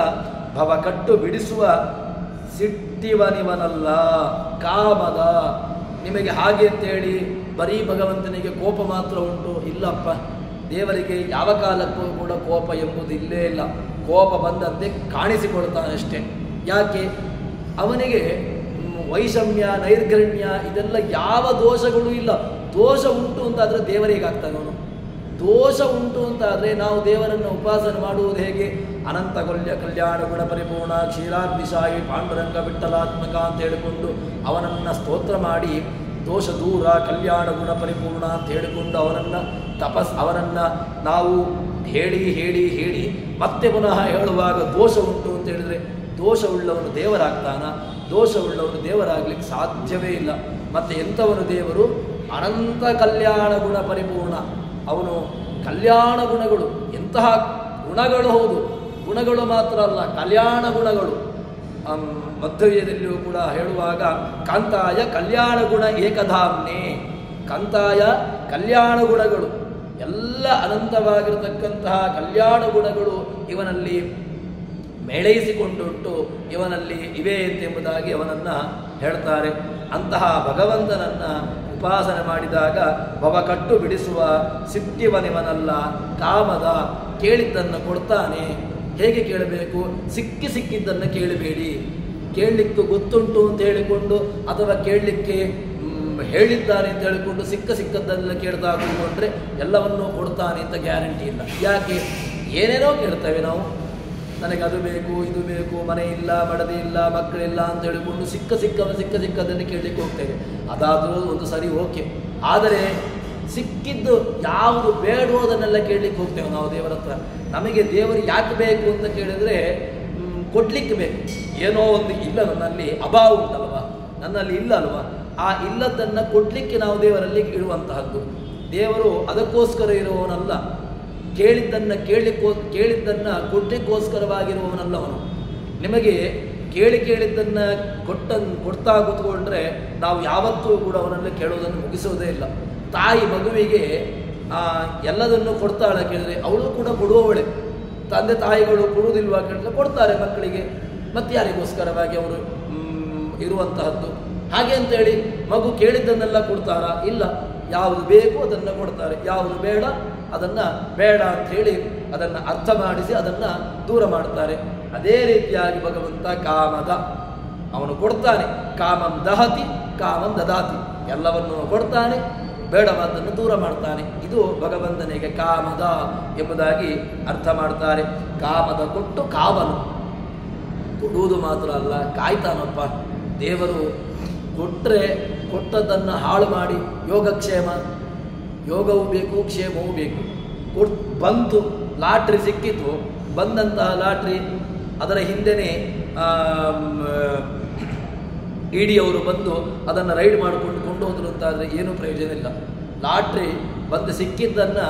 ಭವಕಟ್ಟು ಬಿಡಿಸುವ ಸಿಟ್ಟಿವನಿವನಲ್ಲ ಕಾಮದ. ನಿಮಗೆ ಹಾಗೆ ಅಂತೇಳಿ ಬರೀ ಭಗವಂತನಿಗೆ ಕೋಪ ಮಾತ್ರ ಉಂಟು ಇಲ್ಲಪ್ಪ. ದೇವರಿಗೆ ಯಾವ ಕಾಲಕ್ಕೂ ಕೂಡ ಕೋಪ ಎಂಬುದು ಇಲ್ಲೇ ಇಲ್ಲ. ಕೋಪ ಬಂದಂತೆ ಕಾಣಿಸಿಕೊಳ್ತಾನಷ್ಟೇ. ಯಾಕೆ? ಅವನಿಗೆ ವೈಷಮ್ಯ, ನೈರ್ಗಣ್ಯ ಇದೆಲ್ಲ ಯಾವ ದೋಷಗಳು ಇಲ್ಲ. ದೋಷ ಉಂಟು ಅಂತಾದರೆ ದೇವರಿಗೆ ಆಗ್ತಾನೆ ಅವನು. ದೋಷ ಉಂಟು ಅಂತಾದರೆ ನಾವು ದೇವರನ್ನು ಉಪಾಸನೆ ಮಾಡುವುದು ಹೇಗೆ? ಅನಂತ ಕಲ್ಯಾಣ ಗುಣ ಪರಿಪೂರ್ಣ ಕ್ಷೀರಾಗ್ನಿಶಾಯಿ ಪಾಂಡುರಂಗ ವಿಠಲಾತ್ಮಕ ಅಂತ ಹೇಳಿಕೊಂಡು ಅವನನ್ನು ಸ್ತೋತ್ರ ಮಾಡಿ, ದೋಷ ದೂರ ಕಲ್ಯಾಣ ಗುಣ ಪರಿಪೂರ್ಣ ಅಂತ ಹೇಳಿಕೊಂಡು ಅವನನ್ನು ನಾವು ಹೇಳಿ ಮತ್ತೆ ಪುನಃ ಹೇಳುವಾಗ ದೋಷ ಉಂಟು ಅಂತ ಹೇಳಿದರೆ ದೋಷವುಳ್ಳವನು ದೇವರಾಗ್ತಾನ? ದೋಷವುಳ್ಳವನು ದೇವರಾಗಲಿಕ್ಕೆ ಸಾಧ್ಯವೇ ಇಲ್ಲ. ಮತ್ತು ಎಂಥವನು ದೇವರು? ಅನಂತ ಕಲ್ಯಾಣ ಗುಣ ಪರಿಪೂರ್ಣ. ಅವನು ಕಲ್ಯಾಣ ಗುಣಗಳು, ಎಂತಹ ಗುಣಗಳು, ಹೌದು ಗುಣಗಳು ಮಾತ್ರ ಅಲ್ಲ, ಕಲ್ಯಾಣ ಗುಣಗಳು. ಮಧ್ವಯದಲ್ಲಿಯೂ ಕೂಡ ಹೇಳುವಾಗ ಕಾಂತಾಯ ಕಲ್ಯಾಣ ಗುಣ ಏಕಧಾಮ್ನೆ, ಕಾಂತಾಯ ಕಲ್ಯಾಣ ಗುಣಗಳು ಎಲ್ಲ ಅನಂತವಾಗಿರತಕ್ಕಂತಹ ಕಲ್ಯಾಣ ಗುಣಗಳು ಇವನಲ್ಲಿ ಮೇಳೈಸಿಕೊಂಡುಂಟು, ಇವನಲ್ಲಿ ಇವೆ ಎಂಬುದಾಗಿ ಅವನನ್ನು ಹೇಳ್ತಾರೆ. ಅಂತಹ ಭಗವಂತನನ್ನು ಉಪಾಸನೆ ಮಾಡಿದಾಗ ಭವಕಟ್ಟು ಬಿಡಿಸುವ ಸಿಟ್ಟಿವನಿವನಲ್ಲ ಕಾಮದ. ಕೇಳಿದ್ದನ್ನು ಕೊಡ್ತಾನೆ. ಹೇಗೆ ಕೇಳಬೇಕು? ಸಿಕ್ಕಿದ್ದನ್ನು ಕೇಳಬೇಡಿ. ಕೇಳಲಿಕ್ಕೆ ಗೊತ್ತುಂಟು ಅಂತ ಹೇಳಿಕೊಂಡು ಅಥವಾ ಕೇಳಲಿಕ್ಕೆ ಹೇಳಿದ್ದಾನೆ ಅಂತ ಹೇಳಿಕೊಂಡು ಸಿಕ್ಕದ್ದನ್ನೆಲ್ಲ ಕೇಳ್ತಾ ಕೂತ್ಕೊಂಡ್ರೆ ಎಲ್ಲವನ್ನೂ ಕೊಡ್ತಾನೆ ಅಂತ ಗ್ಯಾರಂಟಿ ಇಲ್ಲ. ಯಾಕೆ? ಏನೇನೋ ಕೇಳ್ತೇವೆ ನಾವು. ನನಗೆ ಅದು ಬೇಕು, ಇದು ಬೇಕು, ಮನೆ ಇಲ್ಲ, ಮಡದಿ ಇಲ್ಲ, ಮಕ್ಕಳಿಲ್ಲ ಅಂತ ಹೇಳಿಕೊಂಡು ಸಿಕ್ಕದನ್ನು ಕೇಳಲಿಕ್ಕೆ ಹೋಗ್ತೇವೆ. ಅದಾದರೂ ಒಂದು ಸರಿ, ಓಕೆ. ಆದರೆ ಸಿಕ್ಕಿದ್ದು ಯಾವುದು ಬೇಡೋ ಅದನ್ನೆಲ್ಲ ಕೇಳಲಿಕ್ಕೆ ಹೋಗ್ತೇವೆ ನಾವು ದೇವರ ಹತ್ರ. ನಮಗೆ ದೇವರು ಯಾಕೆ ಬೇಕು ಅಂತ ಕೇಳಿದರೆ ಕೊಡಲಿಕ್ಕೆ ಬೇಕು. ಏನೋ ಒಂದು ಇಲ್ಲ, ನನ್ನಲ್ಲಿ ಅಭಾವ ಉಂಟಲ್ವ, ನನ್ನಲ್ಲಿ ಇಲ್ಲ ಅಲ್ವಾ, ಆ ಇಲ್ಲದನ್ನು ಕೊಡಲಿಕ್ಕೆ ನಾವು ದೇವರಲ್ಲಿ ಇಡುವಂತಹದ್ದು. ದೇವರು ಅದಕ್ಕೋಸ್ಕರ ಇರುವವನಲ್ಲ. ಕೇಳಿದ್ದನ್ನು ಕೇಳಿದ್ದನ್ನು ಕೊಡ್ಲಿಕ್ಕೋಸ್ಕರವಾಗಿರುವವನಲ್ಲ ಅವನು. ನಿಮಗೆ ಕೇಳಿದ್ದನ್ನು ಕೊಡ್ತಾ ಕೂತ್ಕೊಂಡ್ರೆ ನಾವು ಯಾವತ್ತೂ ಕೂಡ ಅವನನ್ನು ಕೇಳೋದನ್ನು ಮುಗಿಸೋದೇ ಇಲ್ಲ. ತಾಯಿ ಮಗುವಿಗೆ ಎಲ್ಲದನ್ನು ಕೊಡ್ತಾಳೆ ಕೇಳಿದ್ರೆ ಅವಳು ಕೂಡ ಕೊಡುವವಳೆ. ತಂದೆ ತಾಯಿಗಳು ಕೊಡುವುದಿಲ್ವಾ ಕೇಳಿದ್ರೆ ಕೊಡ್ತಾರೆ ಮಕ್ಕಳಿಗೆ. ಮತ್ತೆ ಯಾರಿಗೋಸ್ಕರವಾಗಿ ಅವರು ಇರುವಂತಹದ್ದು. ಹಾಗೆ ಅಂತೇಳಿ ಮಗು ಕೇಳಿದ್ದನ್ನೆಲ್ಲ ಕೊಡ್ತಾರಾ? ಇಲ್ಲ. ಯಾವುದು ಬೇಕು ಅದನ್ನು ಕೊಡ್ತಾರೆ, ಯಾವುದು ಬೇಡ ಅದನ್ನು ಬೇಡ ಅಂಥೇಳಿ ಅದನ್ನು ಅರ್ಥ ಮಾಡಿಸಿ ಅದನ್ನು ದೂರ ಮಾಡ್ತಾರೆ. ಅದೇ ರೀತಿಯಾಗಿ ಭಗವಂತ ಕಾಮದ, ಅವನು ಕೊಡ್ತಾನೆ. ಕಾಮಂ ದಹತಿ ಕಾಮಂ ದದಾತಿ, ಎಲ್ಲವನ್ನು ಕೊಡ್ತಾನೆ, ಬೇಡವಾದ್ದನ್ನು ದೂರ ಮಾಡ್ತಾನೆ. ಇದು ಭಗವಂತನಿಗೆ ಕಾಮದ ಎಂಬುದಾಗಿ ಅರ್ಥ ಮಾಡ್ತಾರೆ. ಕಾಮದ ಕೊಟ್ಟು ಕಾವಲು ಕೊಡುವುದು ಮಾತ್ರ ಅಲ್ಲ, ಕಾಯ್ತಾನಪ್ಪ ದೇವರು. ಕೊಟ್ಟರೆ ಕೊಟ್ಟದ್ದನ್ನು ಹಾಳು ಮಾಡಿ ಯೋಗಕ್ಷೇಮ, ಯೋಗವೂ ಬೇಕು, ಕ್ಷೇಮವೂ ಬೇಕು. ಬಂತು ಲಾಟ್ರಿ ಸಿಕ್ಕಿತು, ಬಂದಂತಹ ಲಾಟ್ರಿ ಅದರ ಹಿಂದೆನೇ ಇಡಿಯವರು ಬಂದು ಅದನ್ನು ರೈಡ್ ಮಾಡಿಕೊಂಡು ಹೋದರು ಅಂತಾದರೆ ಏನೂ ಪ್ರಯೋಜನ ಇಲ್ಲ. ಲಾಟ್ರಿ ಬಂದು ಸಿಕ್ಕಿದ್ದನ್ನು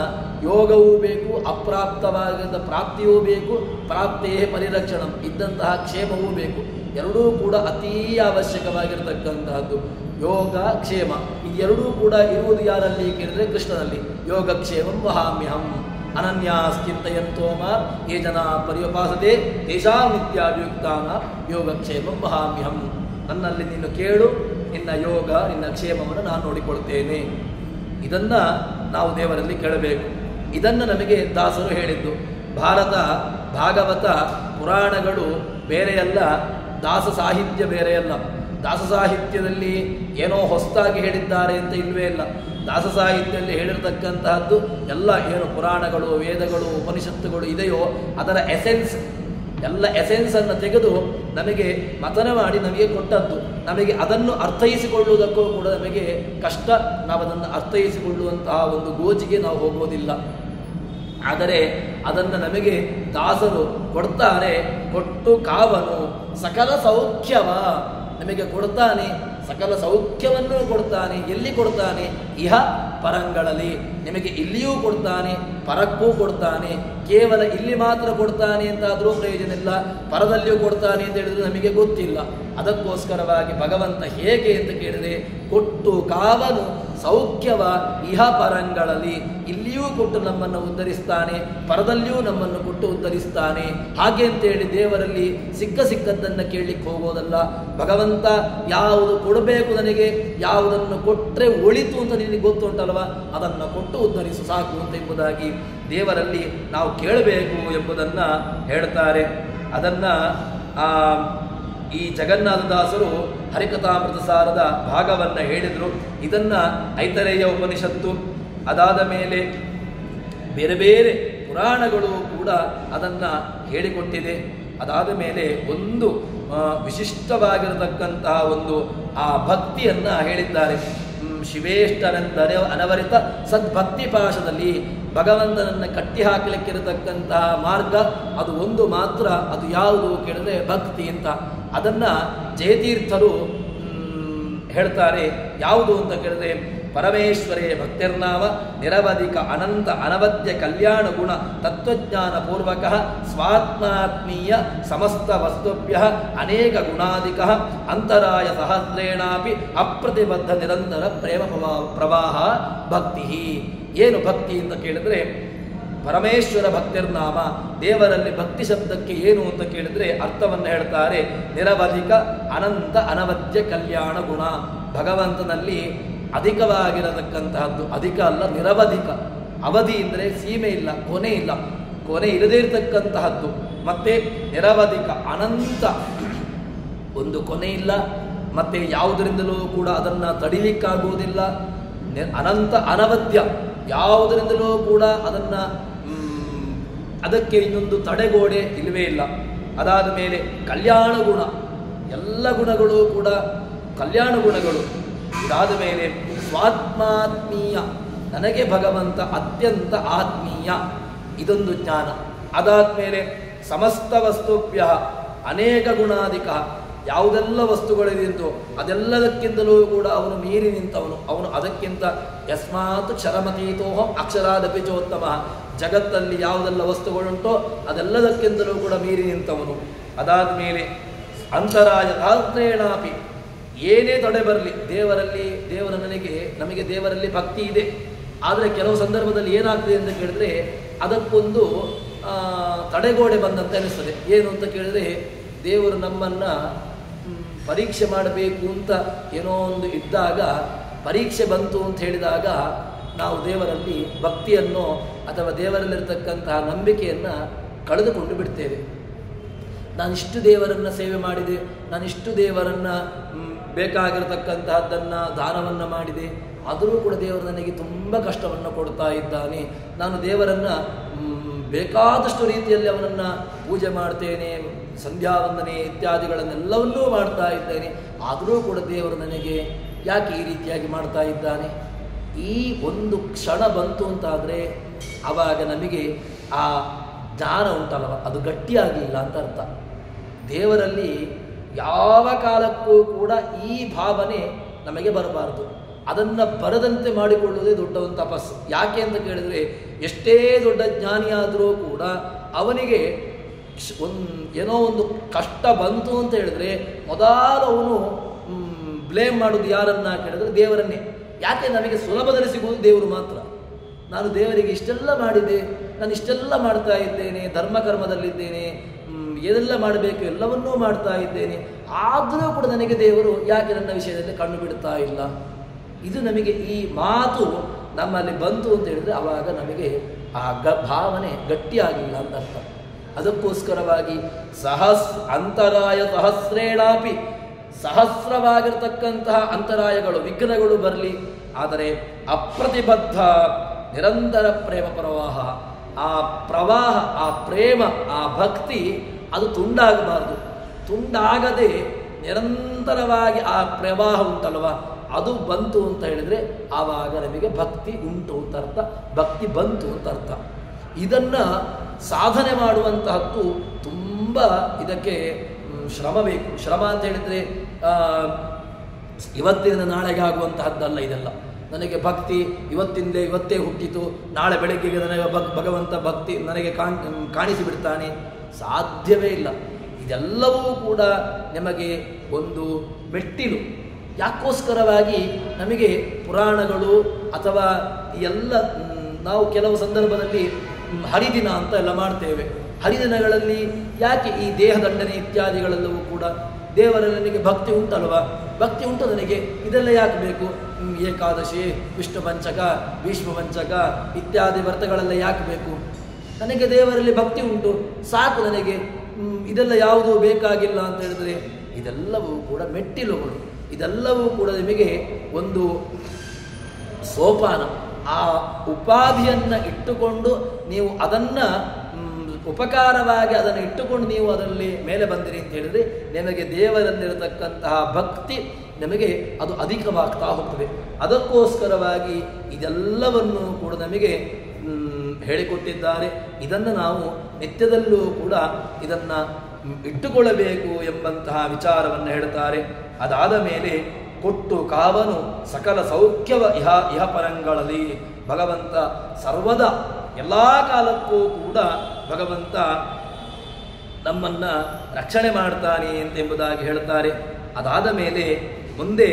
ಯೋಗವೂ ಬೇಕು, ಅಪ್ರಾಪ್ತವಾದ ಪ್ರಾಪ್ತಿಯೂ ಬೇಕು, ಪ್ರಾಪ್ತಿಯೇ ಪರಿರಕ್ಷಣಂ ಇದ್ದಂತಹ ಕ್ಷೇಮವೂ ಬೇಕು. ಎರಡೂ ಕೂಡ ಅತೀ ಅವಶ್ಯಕವಾಗಿರತಕ್ಕಂತಹದ್ದು. ಯೋಗ ಕ್ಷೇಮ ಇದೆರಡೂ ಕೂಡ ಇರುವುದು ಯಾರಲ್ಲಿ ಕೇಳಿದ್ರೆ ಕೃಷ್ಣನಲ್ಲಿ. ಯೋಗಕ್ಷೇಮಂ ವಹಾಮ್ಯಹಂ ಅನನ್ಯಾಶ್ಚಿಂತಯಂತೋ ಮಾಂ ಯೇ ಜನಾ ಪರ್ಯುಪಾಸತೆ ತೇಷಾಂ ನಿತ್ಯಾಭಿಯುಕ್ತಾನ ಯೋಗಕ್ಷೇಮಂ ವಹಾಮ್ಯಹಂ. ನನ್ನಲ್ಲಿ ನೀನು ಕೇಳು, ನಿನ್ನ ಯೋಗ ನಿನ್ನ ಕ್ಷೇಮವನ್ನು ನಾನು ನೋಡಿಕೊಳ್ತೇನೆ. ಇದನ್ನು ನಾವು ದೇವರಲ್ಲಿ ಕೇಳಬೇಕು. ಇದನ್ನು ನಮಗೆ ದಾಸರು ಹೇಳಿದ್ದು. ಭಾರತ, ಭಾಗವತ, ಪುರಾಣಗಳು ಬೇರೆಯಲ್ಲ, ದಾಸ ಸಾಹಿತ್ಯ ಬೇರೆಯಲ್ಲ. ದಾಸ ಸಾಹಿತ್ಯದಲ್ಲಿ ಏನೋ ಹೊಸದಾಗಿ ಹೇಳಿದ್ದಾರೆ ಅಂತ ಇಲ್ಲವೇ ಇಲ್ಲ. ದಾಸ ಸಾಹಿತ್ಯದಲ್ಲಿ ಹೇಳಿರ್ತಕ್ಕಂತಹದ್ದು ಎಲ್ಲ ಏನು ಪುರಾಣಗಳು, ವೇದಗಳು, ಉಪನಿಷತ್ತುಗಳು ಇದೆಯೋ ಅದರ ಎಸೆನ್ಸ್, ಎಲ್ಲ ಎಸೆನ್ಸನ್ನು ತೆಗೆದು ನಮಗೆ ಮಥನ ಮಾಡಿ ನಮಗೆ ಕೊಟ್ಟದ್ದು. ನಮಗೆ ಅದನ್ನು ಅರ್ಥೈಸಿಕೊಳ್ಳುವುದಕ್ಕೂ ಕೂಡ ನಮಗೆ ಕಷ್ಟ. ನಾವು ಅದನ್ನು ಅರ್ಥೈಸಿಕೊಳ್ಳುವಂತಹ ಒಂದು ಗೋಜಿಗೆ ನಾವು ಹೋಗೋದಿಲ್ಲ. ಆದರೆ ಅದನ್ನು ನಮಗೆ ದಾಸರು ಕೊಡ್ತಾರೆ. ಕೊಟ್ಟು ಕಾವನು ಸಕಲ ಸೌಖ್ಯವ ನಮಗೆ ಕೊಡ್ತಾನೆ. ಸಕಲ ಸೌಖ್ಯವನ್ನು ಕೊಡ್ತಾನೆ. ಎಲ್ಲಿ ಕೊಡ್ತಾನೆ? ಇಹ ಪರಂಗಳಲ್ಲಿ. ನಿಮಗೆ ಇಲ್ಲಿಯೂ ಕೊಡ್ತಾನೆ, ಪರಕ್ಕೂ ಕೊಡ್ತಾನೆ. ಕೇವಲ ಇಲ್ಲಿ ಮಾತ್ರ ಕೊಡ್ತಾನೆ ಅಂತಾದರೂ ಪ್ರಯೋಜನ ಇಲ್ಲ, ಪರದಲ್ಲಿಯೂ ಕೊಡ್ತಾನೆ ಅಂತ ಹೇಳಿದ್ರೆ ನಮಗೆ ಗೊತ್ತಿಲ್ಲ. ಅದಕ್ಕೋಸ್ಕರವಾಗಿ ಭಗವಂತ ಹೇಗೆ ಅಂತ ಕೇಳಿದರೆ, ಕೊಟ್ಟು ಕಾವನು ಸೌಖ್ಯವ ಇಹ ಪರಂಗಳಲ್ಲಿ. ಇಲ್ಲಿಯೂ ಕೊಟ್ಟು ನಮ್ಮನ್ನು ಉದ್ಧರಿಸ್ತಾನೆ, ಪರದಲ್ಲಿಯೂ ನಮ್ಮನ್ನು ಕೊಟ್ಟು ಉದ್ಧರಿಸ್ತಾನೆ. ಹಾಗೆ ಅಂತೇಳಿ ದೇವರಲ್ಲಿ ಸಿಕ್ಕದ್ದನ್ನು ಕೇಳಲಿಕ್ಕೆ ಹೋಗೋದಲ್ಲ. ಭಗವಂತ ಯಾವುದು ಕೊಡಬೇಕು ನನಗೆ, ಯಾವುದನ್ನು ಕೊಟ್ಟರೆ ಒಳಿತು ಅಂತ ನಿನಗೆ ಗೊತ್ತುಂಟಲ್ವ, ಅದನ್ನು ಕೊಟ್ಟು ಉದ್ಧರಿಸು ಸಾಕು ಅಂತ ಎಂಬುದಾಗಿ ದೇವರಲ್ಲಿ ನಾವು ಕೇಳಬೇಕು ಎಂಬುದನ್ನು ಹೇಳ್ತಾರೆ. ಅದನ್ನು ಈ ಜಗನ್ನಾಥದಾಸರು ಹರಿಕಥಾಮೃತ ಸಾರದ ಭಾಗವನ್ನು ಹೇಳಿದರು. ಇದನ್ನು ಐತರೇಯ ಉಪನಿಷತ್ತು, ಅದಾದ ಮೇಲೆ ಬೇರೆ ಬೇರೆ ಪುರಾಣಗಳು ಕೂಡ ಅದನ್ನು ಹೇಳಿಕೊಟ್ಟಿದೆ. ಅದಾದ ಮೇಲೆ ಒಂದು ವಿಶಿಷ್ಟವಾಗಿರತಕ್ಕಂತಹ ಒಂದು ಆ ಭಕ್ತಿಯನ್ನು ಹೇಳಿದ್ದಾರೆ. ಶಿವೇಷ್ಟನೆಂದರೆ ಅನವರಿತ ಸದ್ಭಕ್ತಿ ಪಾಶದಲ್ಲಿ ಭಗವಂತನನ್ನು ಕಟ್ಟಿ ಹಾಕಲಿಕ್ಕಿರತಕ್ಕಂತಹ ಮಾರ್ಗ ಅದು ಒಂದು ಮಾತ್ರ. ಅದು ಯಾವುದು ಕೇಳಿದ್ರೆ ಭಕ್ತಿ ಅಂತ. ಅದನ್ನು ಜಯತೀರ್ಥರು ಹೇಳ್ತಾರೆ. ಯಾವುದು ಅಂತ ಕೇಳಿದ್ರೆ, ಪರಮೇಶ್ವರೇ ಭಕ್ತಿರ್ನಾಮ ನಿರವಧಿಕ ಅನಂತ ಅನವದ್ಯ ಕಲ್ಯಾಣ ಗುಣ ತತ್ವಜ್ಞಾನ ಪೂರ್ವಕ ಸ್ವಾತ್ಮಾತ್ಮೀಯ ಸಮಸ್ತ ವಸ್ತುಭ್ಯ ಅನೇಕ ಗುಣಾಧಿಕ ಅಂತರಾಯ ಸಹಸ್ರೇಣಾಪಿ ಅಪ್ರತಿಬದ್ಧ ನಿರಂತರ ಪ್ರೇಮ ಪ್ರವಾಹ ಭಕ್ತಿ. ಏನು ಭಕ್ತಿ ಅಂತ ಕೇಳಿದ್ರೆ, ಪರಮೇಶ್ವರ ಭಕ್ತಿರ್ನಾಮ, ದೇವರಲ್ಲಿ ಭಕ್ತಿ ಶಬ್ದಕ್ಕೆ ಏನು ಅಂತ ಕೇಳಿದ್ರೆ ಅರ್ಥವನ್ನು ಹೇಳ್ತಾರೆ. ನಿರವಧಿಕ ಅನಂತ ಅನವದ್ಯ ಕಲ್ಯಾಣ ಗುಣ, ಭಗವಂತನಲ್ಲಿ ಅಧಿಕವಾಗಿರತಕ್ಕಂತಹದ್ದು. ಅಧಿಕ ಅಲ್ಲ, ನಿರವಧಿಕ. ಅವಧಿ ಅಂದರೆ ಸೀಮೆ ಇಲ್ಲ, ಕೊನೆ ಇಲ್ಲ, ಕೊನೆ ಇರದೇ ಇರತಕ್ಕಂತಹದ್ದು. ಮತ್ತೆ ನಿರವಧಿಕ, ಅನಂತ, ಒಂದು ಕೊನೆ ಇಲ್ಲ, ಮತ್ತೆ ಯಾವುದರಿಂದಲೂ ಕೂಡ ಅದನ್ನು ತಡಿಲಿಕ್ಕಾಗುವುದಿಲ್ಲ. ಅನಂತ ಅನವದ್ಯ, ಯಾವುದರಿಂದಲೂ ಕೂಡ ಅದನ್ನು ಅದಕ್ಕೆ ಇನ್ನೊಂದು ತಡೆಗೋಡೆ ಇಲ್ಲವೇ ಇಲ್ಲ. ಅದಾದ ಮೇಲೆ ಕಲ್ಯಾಣ ಗುಣ, ಎಲ್ಲ ಗುಣಗಳು ಕೂಡ ಕಲ್ಯಾಣ ಗುಣಗಳು. ಇದಾದ ಮೇಲೆ ಸ್ವಾತ್ಮಾತ್ಮೀಯ, ನನಗೆ ಭಗವಂತ ಅತ್ಯಂತ ಆತ್ಮೀಯ, ಇದೊಂದು ಜ್ಞಾನ. ಅದಾದ ಮೇಲೆ ಸಮಸ್ತ ವಸ್ತುಭ್ಯ ಅನೇಕ ಗುಣಾಧಿಕ, ಯಾವುದೆಲ್ಲ ವಸ್ತುಗಳಿದೆಯೋ ಅದೆಲ್ಲದಕ್ಕಿಂತಲೂ ಕೂಡ ಅವನು ಮೀರಿ ನಿಂತವನು. ಅವನು ಅದಕ್ಕಿಂತ ಯಸ್ಮಾತ್ ಕ್ಷರಮತೀತೋಹಂ ಅಕ್ಷರಾದಪಿ ಚೋತ್ತಮ, ಜಗತ್ತಲ್ಲಿ ಯಾವುದೆಲ್ಲ ವಸ್ತುಗಳುಂಟೋ ಅದೆಲ್ಲದಕ್ಕಿಂತಲೂ ಕೂಡ ಮೀರಿ ನಿಂತವನು. ಅದಾದ ಮೇಲೆ ಅಂತರಾಯ ಸಹಸ್ರೇಣಾಪಿ, ಏನೇ ತಡೆ ಬರಲಿ ದೇವರಲ್ಲಿ, ನಮಗೆ ದೇವರಲ್ಲಿ ಭಕ್ತಿ ಇದೆ. ಆದರೆ ಕೆಲವು ಸಂದರ್ಭದಲ್ಲಿ ಏನಾಗ್ತದೆ ಅಂತ ಕೇಳಿದ್ರೆ ಅದಕ್ಕೊಂದು ತಡೆಗೋಡೆ ಬಂದಂತೆ ಅನಿಸ್ತದೆ. ಏನು ಅಂತ ಕೇಳಿದ್ರೆ, ದೇವರು ನಮ್ಮನ್ನು ಪರೀಕ್ಷೆ ಮಾಡಬೇಕು ಅಂತ ಏನೋ ಒಂದು ಇದ್ದಾಗ, ಪರೀಕ್ಷೆ ಬಂತು ಅಂತ ಹೇಳಿದಾಗ ನಾವು ದೇವರಲ್ಲಿ ಭಕ್ತಿಯನ್ನು ಅಥವಾ ದೇವರಲ್ಲಿರ್ತಕ್ಕಂತಹ ನಂಬಿಕೆಯನ್ನು ಕಳೆದುಕೊಂಡು ಬಿಡ್ತೇವೆ. ನಾನಿಷ್ಟು ದೇವರನ್ನು ಸೇವೆ ಮಾಡಿದೆ, ನಾನಿಷ್ಟು ದೇವರನ್ನು ಬೇಕಾಗಿರತಕ್ಕಂತಹದ್ದನ್ನು ದಾನವನ್ನು ಮಾಡಿದೆ, ಆದರೂ ಕೂಡ ದೇವರು ನನಗೆ ತುಂಬ ಕಷ್ಟವನ್ನು ಕೊಡ್ತಾ ಇದ್ದಾನೆ. ನಾನು ದೇವರನ್ನು ಬೇಕಾದಷ್ಟು ರೀತಿಯಲ್ಲಿ ಅವನನ್ನು ಪೂಜೆ ಮಾಡ್ತೇನೆ, ಸಂಧ್ಯಾವಂದನೆ ಇತ್ಯಾದಿಗಳನ್ನೆಲ್ಲವನ್ನೂ ಮಾಡ್ತಾ ಇದ್ದೇನೆ, ಆದರೂ ಕೂಡ ದೇವರು ನನಗೆ ಯಾಕೆ ಈ ರೀತಿಯಾಗಿ ಮಾಡ್ತಾ ಇದ್ದಾನೆ? ಈ ಒಂದು ಕ್ಷಣ ಬಂತು ಅಂತಾದರೆ ಆವಾಗ ನಮಗೆ ಆ ಜ್ಞಾನ ಉಂಟಲ್ಲವ, ಅದು ಗಟ್ಟಿಯಾಗಿಲ್ಲ ಅಂತ ಅರ್ಥ. ದೇವರಲ್ಲಿ ಯಾವ ಕಾಲಕ್ಕೂ ಕೂಡ ಈ ಭಾವನೆ ನಮಗೆ ಬರಬಾರದು. ಅದನ್ನು ಬರದಂತೆ ಮಾಡಿಕೊಳ್ಳುವುದೇ ದೊಡ್ಡ ಒಂದು ತಪಸ್ಸು. ಯಾಕೆ ಅಂತ ಕೇಳಿದರೆ, ಎಷ್ಟೇ ದೊಡ್ಡ ಜ್ಞಾನಿಯಾದರೂ ಕೂಡ ಅವನಿಗೆ ಏನೋ ಒಂದು ಕಷ್ಟ ಬಂತು ಅಂತ ಹೇಳಿದ್ರೆ ಮೊದಲು ಅವನು ಬ್ಲೇಮ್ ಮಾಡೋದು ಯಾರನ್ನ ಕೇಳಿದ್ರೆ ದೇವರನ್ನೇ. ಯಾಕೆ ನಮಗೆ ಸುಲಭದಲ್ಲಿ ಸಿಗುವುದು ದೇವರು ಮಾತ್ರ. ನಾನು ದೇವರಿಗೆ ಇಷ್ಟೆಲ್ಲ ಮಾಡಿದೆ, ನಾನು ಇಷ್ಟೆಲ್ಲ ಮಾಡ್ತಾ ಇದ್ದೇನೆ, ಧರ್ಮಕರ್ಮದಲ್ಲಿದ್ದೇನೆ, ಏನೆಲ್ಲ ಮಾಡಬೇಕು ಎಲ್ಲವನ್ನೂ ಮಾಡ್ತಾ ಇದ್ದೇನೆ, ಆದರೂ ಕೂಡ ನನಗೆ ದೇವರು ಯಾಕೆ ನನ್ನ ವಿಷಯದಲ್ಲಿ ಕಣ್ಣು ಬಿಡ್ತಾ ಇಲ್ಲ. ಇದು ನಮಗೆ ಈ ಮಾತು ನಮ್ಮಲ್ಲಿ ಬಂತು ಅಂತ ಹೇಳಿದ್ರೆ ಆವಾಗ ನಮಗೆ ಆ ಭಾವನೆ ಗಟ್ಟಿಯಾಗಿಲ್ಲ ಅಂತ ಅರ್ಥ. ಅದಕ್ಕೋಸ್ಕರವಾಗಿ ಅಂತರಾಯ ಸಹಸ್ರೇಣಾಪಿ, ಸಹಸ್ರವಾಗಿರ್ತಕ್ಕಂತಹ ಅಂತರಾಯಗಳು ವಿಘ್ನಗಳು ಬರಲಿ, ಆದರೆ ಅಪ್ರತಿಬದ್ಧ ನಿರಂತರ ಪ್ರೇಮ ಪ್ರವಾಹ, ಆ ಪ್ರವಾಹ, ಆ ಪ್ರೇಮ, ಆ ಭಕ್ತಿ ಅದು ತುಂಡಾಗಬಾರ್ದು. ತುಂಡಾಗದೆ ನಿರಂತರವಾಗಿ ಆ ಪ್ರವಾಹ ಉಂಟಲ್ವ ಅದು ಬಂತು ಅಂತ ಹೇಳಿದರೆ ಆವಾಗ ನಮಗೆ ಭಕ್ತಿ ಉಂಟು ಅಂತ ಅರ್ಥ, ಭಕ್ತಿ ಬಂತು ಅಂತ ಅರ್ಥ. ಇದನ್ನು ಸಾಧನೆ ಮಾಡುವಂತಹದ್ದು ತುಂಬ ಇದಕ್ಕೆ ಶ್ರಮ ಬೇಕು. ಶ್ರಮ ಅಂತ ಹೇಳಿದರೆ ಇವತ್ತಿನ ನಾಳೆಗೆ ಆಗುವಂತಹದ್ದಲ್ಲ ಇದೆಲ್ಲ. ನನಗೆ ಭಕ್ತಿ ಇವತ್ತೇ ಹುಟ್ಟಿತು, ನಾಳೆ ಬೆಳಗ್ಗೆಗೆ ನನಗೆ ಭಗವಂತ ಭಕ್ತಿ ನನಗೆ ಕಾಣಿಸಿಬಿಡ್ತಾನೆ, ಸಾಧ್ಯವೇ ಇಲ್ಲ. ಇದೆಲ್ಲವೂ ಕೂಡ ನಮಗೆ ಒಂದು ಮೆಟ್ಟಿಲು. ಯಾಕೋಸ್ಕರವಾಗಿ ನಮಗೆ ಪುರಾಣಗಳು ಅಥವಾ ಎಲ್ಲ ನಾವು ಕೆಲವು ಸಂದರ್ಭದಲ್ಲಿ ಹರಿದಿನ ಅಂತ ಎಲ್ಲ ಮಾಡ್ತೇವೆ. ಹರಿದಿನಗಳಲ್ಲಿ ಯಾಕೆ ಈ ದೇಹದಂಡನೆ ಇತ್ಯಾದಿಗಳೆಲ್ಲವೂ ಕೂಡ ದೇವರಲ್ಲಿ ನನಗೆ ಭಕ್ತಿ ಉಂಟಲ್ವ, ಭಕ್ತಿ ಉಂಟು ನನಗೆ, ಇದೆಲ್ಲ ಯಾಕೆ ಬೇಕು? ಏಕಾದಶಿ, ವಿಷ್ಣು ಪಂಚಕ, ಭೀಷ್ಮ ಪಂಚಕ ಇತ್ಯಾದಿ ವ್ರತಗಳೆಲ್ಲ ಯಾಕೆ ಬೇಕು? ನನಗೆ ದೇವರಲ್ಲಿ ಭಕ್ತಿ ಉಂಟು, ಸಾಕು ನನಗೆ, ಇದೆಲ್ಲ ಯಾವುದೂ ಬೇಕಾಗಿಲ್ಲ ಅಂತ ಹೇಳಿದ್ರೆ ಇದೆಲ್ಲವೂ ಕೂಡ ಮೆಟ್ಟಿಲುಗಳು. ಇದೆಲ್ಲವೂ ಕೂಡ ನಿಮಗೆ ಒಂದು ಸೋಪಾನ. ಆ ಉಪಾಧಿಯನ್ನು ಇಟ್ಟುಕೊಂಡು ನೀವು ಅದನ್ನು ಉಪಕಾರವಾಗಿ ಅದನ್ನು ಇಟ್ಟುಕೊಂಡು ನೀವು ಅದರಲ್ಲಿ ಮೇಲೆ ಬಂದಿರಿ ಅಂತ ಹೇಳಿದರೆ ನಿಮಗೆ ದೇವರಲ್ಲಿರತಕ್ಕಂತಹ ಭಕ್ತಿ ನಮಗೆ ಅದು ಅಧಿಕವಾಗ್ತಾ ಹೋಗ್ತದೆ. ಅದಕ್ಕೋಸ್ಕರವಾಗಿ ಇದೆಲ್ಲವನ್ನು ಕೂಡ ನಮಗೆ ಹೇಳಿಕೊಟ್ಟಿದ್ದಾರೆ. ಇದನ್ನು ನಾವು ನಿತ್ಯದಲ್ಲೂ ಕೂಡ ಇದನ್ನು ಇಟ್ಟುಕೊಳ್ಳಬೇಕು ಎಂಬಂತಹ ವಿಚಾರವನ್ನು ಹೇಳ್ತಾರೆ. ಅದಾದ ಮೇಲೆ ಕೊಟ್ಟು ಕಾವನು ಸಕಲ ಸೌಖ್ಯವ ಇಹ ಪರಂಗಳಲ್ಲಿ, ಭಗವಂತ ಸರ್ವದ ಎಲ್ಲ ಕಾಲಕ್ಕೂ ಕೂಡ ಭಗವಂತ ನಮ್ಮನ್ನು ರಕ್ಷಣೆ ಮಾಡ್ತಾನೆ ಎಂಬುದಾಗಿ ಹೇಳ್ತಾರೆ. ಅದಾದ ಮೇಲೆ ಮುಂದೆ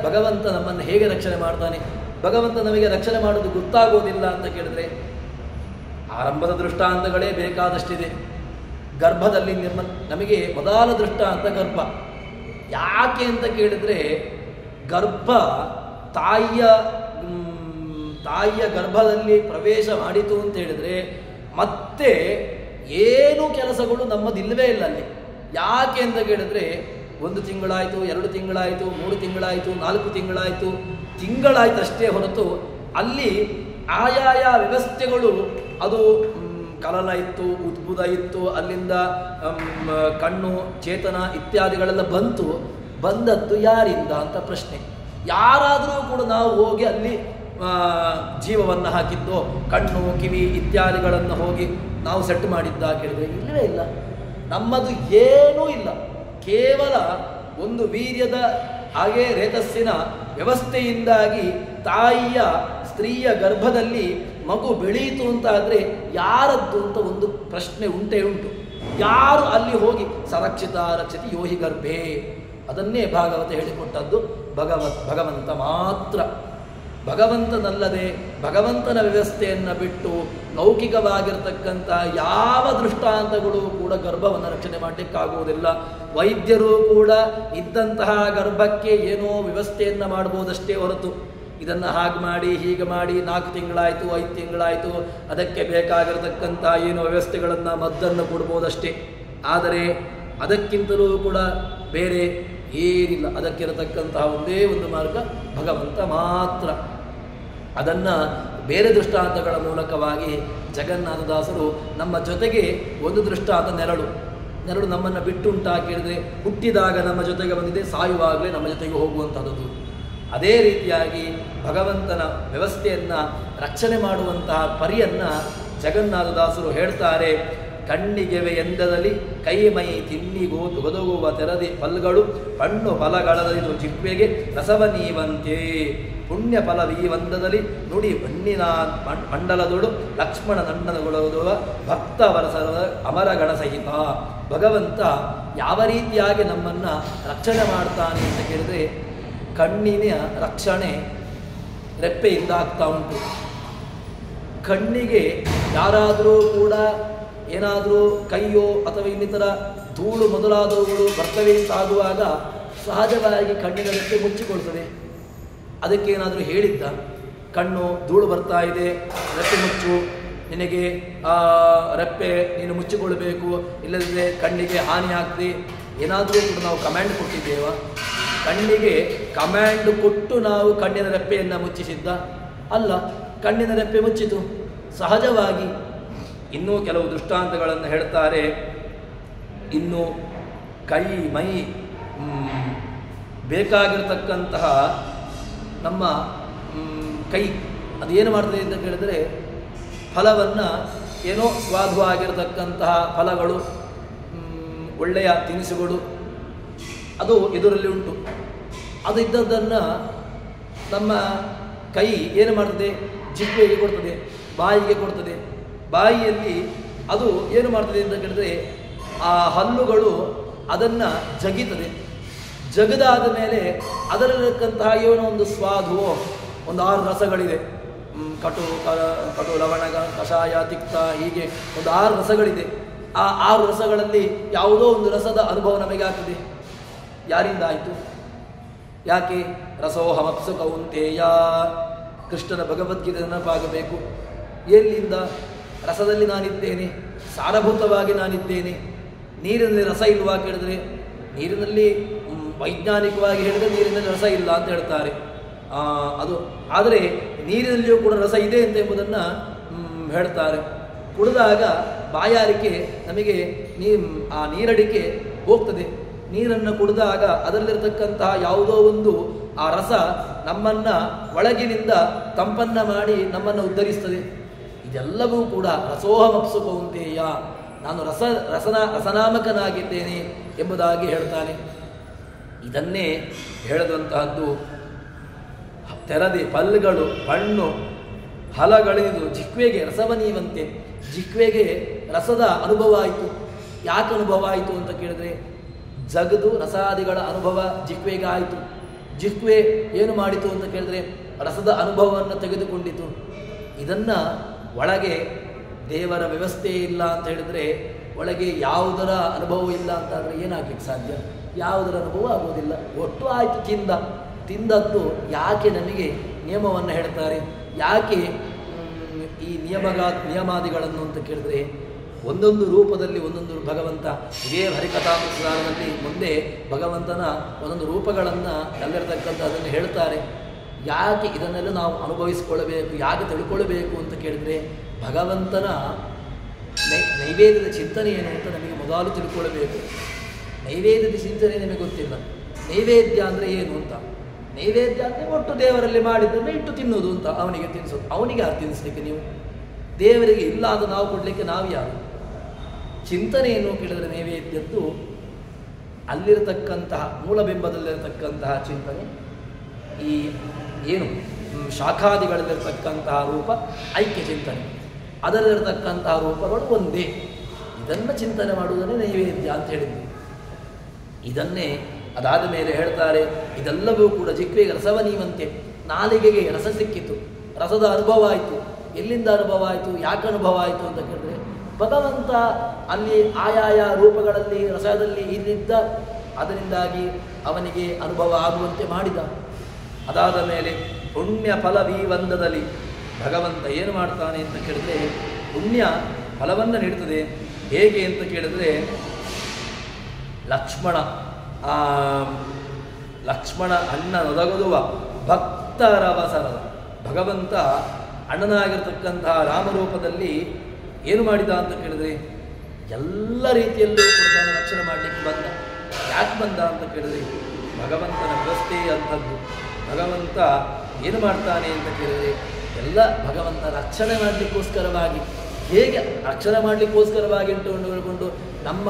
ಭಗವಂತ ನಮ್ಮನ್ನು ಹೇಗೆ ರಕ್ಷಣೆ ಮಾಡ್ತಾನೆ, ಭಗವಂತ ನಮಗೆ ರಕ್ಷಣೆ ಮಾಡೋದು ಗೊತ್ತಾಗೋದಿಲ್ಲ ಅಂತ ಕೇಳಿದ್ರೆ ಆರಂಭದ ದೃಷ್ಟಾಂತಗಳೇ ಬೇಕಾದಷ್ಟಿದೆ. ಗರ್ಭದಲ್ಲಿ ನಮಗೆ ಮೊದಲ ದೃಷ್ಟಾಂತ ಗರ್ಭ. ಯಾಕೆ ಅಂತ ಕೇಳಿದರೆ ಗರ್ಭ ತಾಯಿಯ ಗರ್ಭದಲ್ಲಿ ಪ್ರವೇಶ ಮಾಡಿತು ಅಂತ ಹೇಳಿದರೆ ಮತ್ತೆ ಏನು ಕೆಲಸಗಳು ನಮ್ಮದಿಲ್ಲವೇ ಇಲ್ಲ ಅಲ್ಲಿ. ಯಾಕೆ ಅಂತ ಕೇಳಿದ್ರೆ 1 ತಿಂಗಳಾಯಿತು, 2 ತಿಂಗಳಾಯಿತು, 3 ತಿಂಗಳಾಯಿತು, 4 ತಿಂಗಳಾಯಿತು, ತಿಂಗಳಾಯ್ತಷ್ಟೇ ಹೊರತು ಅಲ್ಲಿ ಆಯಾಯ ವ್ಯವಸ್ಥೆಗಳು ಅದು ಕಲಲ ಇತ್ತು, ಉದ್ಭುತ ಇತ್ತು, ಅಲ್ಲಿಂದ ಕಣ್ಣು, ಚೇತನ ಇತ್ಯಾದಿಗಳೆಲ್ಲ ಬಂದದ್ದು ಯಾರಿಂದ ಅಂತ ಪ್ರಶ್ನೆ. ಯಾರಾದರೂ ಕೂಡ ನಾವು ಹೋಗಿ ಅಲ್ಲಿ ಜೀವವನ್ನು ಹಾಕಿದ್ದು, ಕಣ್ಣು, ಕಿವಿ ಇತ್ಯಾದಿಗಳನ್ನು ಹೋಗಿ ನಾವು ಸೆಟ್ ಮಾಡಿದ್ದ ಕೇಳಿದರೆ ಇಲ್ಲವೇ ಇಲ್ಲ. ನಮ್ಮದು ಏನೂ ಇಲ್ಲ. ಕೇವಲ ಒಂದು ವೀರ್ಯದ ಹಾಗೆ ರೇತಸ್ಸಿನ ವ್ಯವಸ್ಥೆಯಿಂದಾಗಿ ತಾಯಿಯ ಸ್ತ್ರೀಯ ಗರ್ಭದಲ್ಲಿ ಮಗು ಬೆಳೆಯಿತು ಅಂತಾದರೆ ಯಾರದ್ದು ಅಂತ ಒಂದು ಪ್ರಶ್ನೆ ಉಂಟೇ ಉಂಟು. ಯಾರು ಅಲ್ಲಿ ಹೋಗಿ ಸರಕ್ಷಿತ ರಕ್ಷಿತಿ ಯೋಹಿ ಗರ್ಭೆ, ಅದನ್ನೇ ಭಾಗವತ ಹೇಳಿಕೊಟ್ಟದ್ದು ಭಗವಂತ ಮಾತ್ರ. ಭಗವಂತನಲ್ಲದೆ ಭಗವಂತನ ವ್ಯವಸ್ಥೆಯನ್ನು ಬಿಟ್ಟು ಲೌಕಿಕವಾಗಿರ್ತಕ್ಕಂಥ ಯಾವ ದೃಷ್ಟಾಂತಗಳು ಕೂಡ ಗರ್ಭವನ್ನು ರಕ್ಷಣೆ ಮಾಡಲಿಕ್ಕಾಗುವುದಿಲ್ಲ. ವೈದ್ಯರು ಕೂಡ ಇದ್ದಂತಹ ಗರ್ಭಕ್ಕೆ ಏನೋ ವ್ಯವಸ್ಥೆಯನ್ನು ಮಾಡ್ಬೋದಷ್ಟೇ ಹೊರತು ಇದನ್ನು ಹಾಗೆ ಮಾಡಿ ಹೀಗೆ ಮಾಡಿ 4 ತಿಂಗಳಾಯಿತು, 5 ತಿಂಗಳಾಯಿತು, ಅದಕ್ಕೆ ಬೇಕಾಗಿರತಕ್ಕಂಥ ಏನೋ ವ್ಯವಸ್ಥೆಗಳನ್ನು ಮದ್ದನ್ನು ಕೊಡ್ಬೋದಷ್ಟೇ. ಆದರೆ ಅದಕ್ಕಿಂತಲೂ ಕೂಡ ಬೇರೆ ಏನಿಲ್ಲ. ಅದಕ್ಕಿರತಕ್ಕಂತಹ ಒಂದೇ ಒಂದು ಮಾರ್ಗ ಭಗವಂತ ಮಾತ್ರ. ಅದನ್ನು ಬೇರೆ ದೃಷ್ಟಾಂತಗಳ ಮೂಲಕವಾಗಿ ಜಗನ್ನಾಥದಾಸರು ನಮ್ಮ ಜೊತೆಗೆ ಒಂದು ದೃಷ್ಟಾಂತ ನೆರಳು ನಮ್ಮನ್ನು ಬಿಟ್ಟುಂಟಾ ಕೇಳಿದರೆ ಹುಟ್ಟಿದಾಗ ನಮ್ಮ ಜೊತೆಗೆ ಬಂದಿದೆ, ಸಾಯುವಾಗಲೇ ನಮ್ಮ ಜೊತೆಗೆ ಹೋಗುವಂಥದ್ದು. ಅದೇ ರೀತಿಯಾಗಿ ಭಗವಂತನ ವ್ಯವಸ್ಥೆಯನ್ನು ರಕ್ಷಣೆ ಮಾಡುವಂತಹ ಪರಿಯನ್ನು ಜಗನ್ನಾಥದಾಸರು ಹೇಳ್ತಾರೆ. ಕಣ್ಣಿಗೆವೆ ಎಂದದಲ್ಲಿ ಕೈ ಮೈ ತಿನ್ನಿಗೊದಗುವ ತೆರದಿ ಪಲ್ಗಳು ಪಣ್ಣು ಫಲಗಳದು ಜಿಹ್ವೆಗೆ ರಸವ ನೀವಂತೆ. ಪುಣ್ಯ ಫಲವೀ ವಂದದಲ್ಲಿ ನುಡಿ ಬಣ್ಣಿನ ಮಂಡಲದೊಡು ಲಕ್ಷ್ಮಣ ನಂಡನಗೊಳ್ಳುವ ಭಕ್ತ ವರಸರ ಅಮರಗಣ ಸಹಿತ. ಭಗವಂತ ಯಾವ ರೀತಿಯಾಗಿ ನಮ್ಮನ್ನು ರಕ್ಷಣೆ ಮಾಡ್ತಾನೆ ಅಂತ ಕೇಳಿದರೆ, ಕಣ್ಣಿನ ರಕ್ಷಣೆ ರೆಪ್ಪೆಯಿಂದ ಆಗ್ತಾ ಉಂಟು. ಕಣ್ಣಿಗೆ ಯಾರಾದರೂ ಕೂಡ ಏನಾದರೂ ಕೈಯೋ ಅಥವಾ ಇನ್ನಿತರ ಧೂಳು ಮೊದಲಾದವುಗಳು ಬರ್ತವೆ ಅಂತಾಗುವಾಗ ಸಹಜವಾಗಿ ಕಣ್ಣಿನ ರೆಪ್ಪೆ ಮುಚ್ಚಿಕೊಳ್ತದೆ. ಅದಕ್ಕೇನಾದರೂ ಹೇಳಿದ್ದ, ಕಣ್ಣು ಧೂಳು ಬರ್ತಾ ಇದೆ, ರೆಪ್ಪೆ ಮುಚ್ಚು, ನಿನಗೆ ರೆಪ್ಪೆ ನೀನು ಮುಚ್ಚಿಕೊಳ್ಬೇಕು, ಇಲ್ಲದಿದ್ದರೆ ಕಣ್ಣಿಗೆ ಹಾನಿ ಆಗ್ತದೆ, ಏನಾದರೂ ಕೂಡ ನಾವು ಕಮ್ಯಾಂಡ್ ಕೊಟ್ಟಿದ್ದೇವ? ಕಣ್ಣಿಗೆ ಕಮ್ಯಾಂಡ್ ಕೊಟ್ಟು ನಾವು ಕಣ್ಣಿನ ರೆಪ್ಪೆಯನ್ನು ಮುಚ್ಚಿಸಿದ್ದ ಅಲ್ಲ. ಕಣ್ಣಿನ ರೆಪ್ಪೆ ಮುಚ್ಚಿತು ಸಹಜವಾಗಿ. ಇನ್ನೂ ಕೆಲವು ದೃಷ್ಟಾಂತಗಳನ್ನು ಹೇಳ್ತಾರೆ. ಇನ್ನು ಕೈ ಮೈ ಬೇಕಾಗಿರತಕ್ಕಂತಹ ನಮ್ಮ ಕೈ ಅದೇನು ಮಾಡ್ತದೆ ಅಂತ ಕೇಳಿದರೆ, ಫಲವನ್ನು ಏನೋ ಸ್ವಾದುವಾಗಿರತಕ್ಕಂತಹ ಫಲಗಳು, ಒಳ್ಳೆಯ ತಿನಿಸುಗಳು ಅದು ಇದರಲ್ಲಿ ಉಂಟು. ಅದು ಇದ್ದದ್ದನ್ನು ನಮ್ಮ ಕೈ ಏನು ಮಾಡ್ತದೆ, ಜಿಹ್ವೆಗೆ ಕೊಡ್ತದೆ, ಬಾಯಿಗೆ ಕೊಡ್ತದೆ. ಬಾಯಿಯಲ್ಲಿ ಅದು ಏನು ಮಾಡ್ತದೆ ಅಂತ ಕೇಳಿದರೆ, ಆ ಹಲ್ಲುಗಳು ಅದನ್ನು ಜಗಿತದೆ. ಜಗದಾದ ಮೇಲೆ ಅದರಲ್ಲಿರತಕ್ಕಂತಹ ಏನೋ ಒಂದು ಸ್ವಾದುವೋ ಒಂದು 6 ರಸಗಳಿದೆ. ಕಟು ಲವಣ ಕಷಾಯ ತಿಕ್ತ, ಹೀಗೆ ಒಂದು 6 ರಸಗಳಿದೆ. ಆ 6 ರಸಗಳಲ್ಲಿ ಯಾವುದೋ ಒಂದು ರಸದ ಅನುಭವ ನಮಗೆ ಆಗ್ತದೆ. ಯಾರಿಂದ ಆಯಿತು? ಯಾಕೆ? ರಸೋಹಮಪ್ಸು ಕೌಂತೇಯ, ಕೃಷ್ಣನ ಭಗವದ್ಗೀತೆ ನೆನಪಾಗಬೇಕು. ಎಲ್ಲಿಂದ? ರಸದಲ್ಲಿ ನಾನಿದ್ದೇನೆ, ಸಾರಭೂತವಾಗಿ ನಾನಿದ್ದೇನೆ. ನೀರಿನಲ್ಲಿ ರಸ ಇಲ್ವಾ ಕೇಳಿದ್ರೆ, ನೀರಿನಲ್ಲಿ ವೈಜ್ಞಾನಿಕವಾಗಿ ಹೇಳಿದರೆ ನೀರಿನಲ್ಲಿ ರಸ ಇಲ್ಲ ಅಂತ ಹೇಳ್ತಾರೆ. ಅದು ಆದರೆ ನೀರಿನಲ್ಲಿಯೂ ಕೂಡ ರಸ ಇದೆ ಅಂತ ಎಂಬುದನ್ನು ಹೇಳ್ತಾರೆ. ಕುಡಿದಾಗ ಬಾಯಾರಿಕೆ ನಮಗೆ ಆ ನೀರಡಿಕೆ ಹೋಗ್ತದೆ. ನೀರನ್ನು ಕುಡಿದಾಗ ಅದರಲ್ಲಿರ್ತಕ್ಕಂತಹ ಯಾವುದೋ ಒಂದು ಆ ರಸ ನಮ್ಮನ್ನು ಒಳಗಿನಿಂದ ತಂಪನ್ನು ಮಾಡಿ ನಮ್ಮನ್ನು ಉದ್ಧರಿಸ್ತದೆ. ಇದೆಲ್ಲವೂ ಕೂಡ ರಸೋಹಮಪ್ಸು ಕೌಂತೇಯ, ನಾನು ರಸನಾಮಕನಾಗಿದ್ದೇನೆ ಎಂಬುದಾಗಿ ಹೇಳ್ತಾನೆ. ಇದನ್ನೇ ಹೇಳಿದಂತಹದ್ದು. ತೆರದಿ ಪಲ್ಗಳು ಪಣ್ಣು ಹಲಗಳಿದು ಜಿಹ್ವೆಗೆ ರಸವನೀವಂತೆ. ಜಿಹ್ವೆಗೆ ರಸದ ಅನುಭವ ಆಯಿತು. ಯಾಕೆ ಅನುಭವ ಆಯಿತು ಅಂತ ಕೇಳಿದ್ರೆ, ಜಗದು ರಸಾದಿಗಳ ಅನುಭವ ಜಿಹ್ವೆಗೆ ಆಯಿತು. ಜಿಹ್ವೆ ಏನು ಮಾಡಿತು ಅಂತ ಕೇಳಿದ್ರೆ, ರಸದ ಅನುಭವವನ್ನು ತೆಗೆದುಕೊಂಡಿತು. ಇದನ್ನು ಒಳಗೆ ದೇವರ ವ್ಯವಸ್ಥೆ ಇಲ್ಲ ಅಂತ ಹೇಳಿದರೆ, ಒಳಗೆ ಯಾವುದರ ಅನುಭವ ಇಲ್ಲ ಅಂತಾದರೆ ಏನಾಗಲಿಕ್ಕೆ ಸಾಧ್ಯ? ಯಾವುದರ ಅನುಭವ ಆಗೋದಿಲ್ಲ. ಒಟ್ಟು ಆಯಿತು, ತಿಂದದ್ದು ಯಾಕೆ ನಮಗೆ ನಿಯಮವನ್ನು ಹೇಳ್ತಾರೆ? ಯಾಕೆ ಈ ನಿಯಮಾದಿಗಳನ್ನು ಅಂತ ಕೇಳಿದ್ರೆ, ಒಂದೊಂದು ರೂಪದಲ್ಲಿ ಒಂದೊಂದು ಭಗವಂತ, ಇದೇ ಹರಿಕಥಾಮೃತದಲ್ಲಿ ಮುಂದೆ ಭಗವಂತನ ಒಂದೊಂದು ರೂಪಗಳನ್ನು ಅಲ್ಲಿರ್ತಕ್ಕಂಥ ಅದನ್ನು ಹೇಳ್ತಾರೆ. ಯಾಕೆ ಇದನ್ನೆಲ್ಲ ನಾವು ಅನುಭವಿಸಿಕೊಳ್ಳಬೇಕು, ಯಾಕೆ ತಿಳ್ಕೊಳ್ಬೇಕು ಅಂತ ಕೇಳಿದರೆ, ಭಗವಂತನ ನೈವೇದ್ಯದ ಚಿಂತನೆ ಏನು ಅಂತ ನಮಗೆ ಮೊದಲು ತಿಳ್ಕೊಳ್ಬೇಕು. ನೈವೇದ್ಯದ ಚಿಂತನೆ ನಿಮಗೆ ಗೊತ್ತಿಲ್ಲ. ನೈವೇದ್ಯ ಅಂದರೆ ಏನು ಅಂತ. ನೈವೇದ್ಯ ಅಂದರೆ ಒಟ್ಟು ದೇವರಲ್ಲಿ ಮಾಡಿದ್ದನ್ನು ಇಟ್ಟು ತಿನ್ನೋದು ಅಂತ, ಅವನಿಗೆ ತಿನ್ನಿಸೋದು. ಅವನಿಗೆ ಯಾರು ತಿನ್ನಿಸ್ಲಿಕ್ಕೆ ನೀವು? ದೇವರಿಗೆ ಇಲ್ಲ ಅಂತ ನಾವು ಕೊಡಲಿಕ್ಕೆ ನಾವು ಯಾರು? ಚಿಂತನೆ ಏನು ಕೇಳಿದರೆ, ನೈವೇದ್ಯದ್ದು ಅಲ್ಲಿರತಕ್ಕಂತಹ ಮೂಲಬಿಂಬದಲ್ಲಿರತಕ್ಕಂತಹ ಚಿಂತನೆ, ಈ ಏನು ಶಾಖಾದಿಗಳಲ್ಲಿರತಕ್ಕಂತಹ ರೂಪ ಐಕ್ಯ ಚಿಂತನೆ, ಅದರಲ್ಲಿರತಕ್ಕಂತಹ ರೂಪಗಳು ಒಂದೇ. ಇದನ್ನು ಚಿಂತನೆ ಮಾಡುವುದನ್ನೇ ನೈವೇದ್ಯ ಅಂತ ಹೇಳಿದ್ವಿ. ಇದನ್ನೇ ಅದಾದ ಮೇಲೆ ಹೇಳ್ತಾರೆ, ಇದೆಲ್ಲವೂ ಕೂಡ ಜಿಹ್ವೆಗೆ ರಸವನೀವಂತೆ. ನಾಲಿಗೆಗೆ ರಸ ಸಿಕ್ಕಿತು, ರಸದ ಅನುಭವ ಆಯಿತು. ಎಲ್ಲಿಂದ ಅನುಭವ ಆಯಿತು, ಯಾಕೆ ಅನುಭವ ಆಯಿತು ಅಂತ ಕೇಳಿದ್ರೆ, ಭಗವಂತ ಅಲ್ಲಿ ಆಯಾಯ ರೂಪಗಳಲ್ಲಿ ರಸದಲ್ಲಿ ಇಲ್ಲಿದ್ದ, ಅದರಿಂದಾಗಿ ಅವನಿಗೆ ಅನುಭವ ಆಗುವಂತೆ ಮಾಡಿದ. ಅದಾದ ಮೇಲೆ ಪುಣ್ಯ ಫಲವೀವಂದದಲ್ಲಿ ಭಗವಂತ ಏನು ಮಾಡ್ತಾನೆ ಅಂತ ಕೇಳಿದ್ರೆ, ಪುಣ್ಯ ಫಲವನ್ನು ನೀಡ್ತದೆ. ಹೇಗೆ ಅಂತ ಕೇಳಿದ್ರೆ, ಲಕ್ಷ್ಮಣ ಅಣ್ಣನೊದಗುವ ಭಕ್ತರವಸರದ ಭಗವಂತ ಅಣ್ಣನಾಗಿರ್ತಕ್ಕಂತಹ ರಾಮರೂಪದಲ್ಲಿ ಏನು ಮಾಡಿದ ಅಂತ ಕೇಳಿದ್ರೆ, ಎಲ್ಲ ರೀತಿಯಲ್ಲೂ ಕೂಡ ರಕ್ಷಣೆ ಮಾಡಲಿಕ್ಕೆ ಬಂದ. ಯಾಕೆ ಬಂದ ಅಂತ ಕೇಳಿದ್ರೆ, ಭಗವಂತನ ವ್ಯವಸ್ಥೆ ಅಂಥದ್ದು. ಭಗವಂತ ಏನು ಮಾಡ್ತಾನೆ ಅಂತ ಕೇಳಿದರೆ, ಎಲ್ಲ ಭಗವಂತ ರಕ್ಷಣೆ ಮಾಡಲಿಕ್ಕೋಸ್ಕರವಾಗಿ, ಹೇಗೆ ರಕ್ಷಣೆ ಮಾಡಲಿಕ್ಕೋಸ್ಕರವಾಗಿ ಇಟ್ಟುಕೊಂಡು ನಮ್ಮ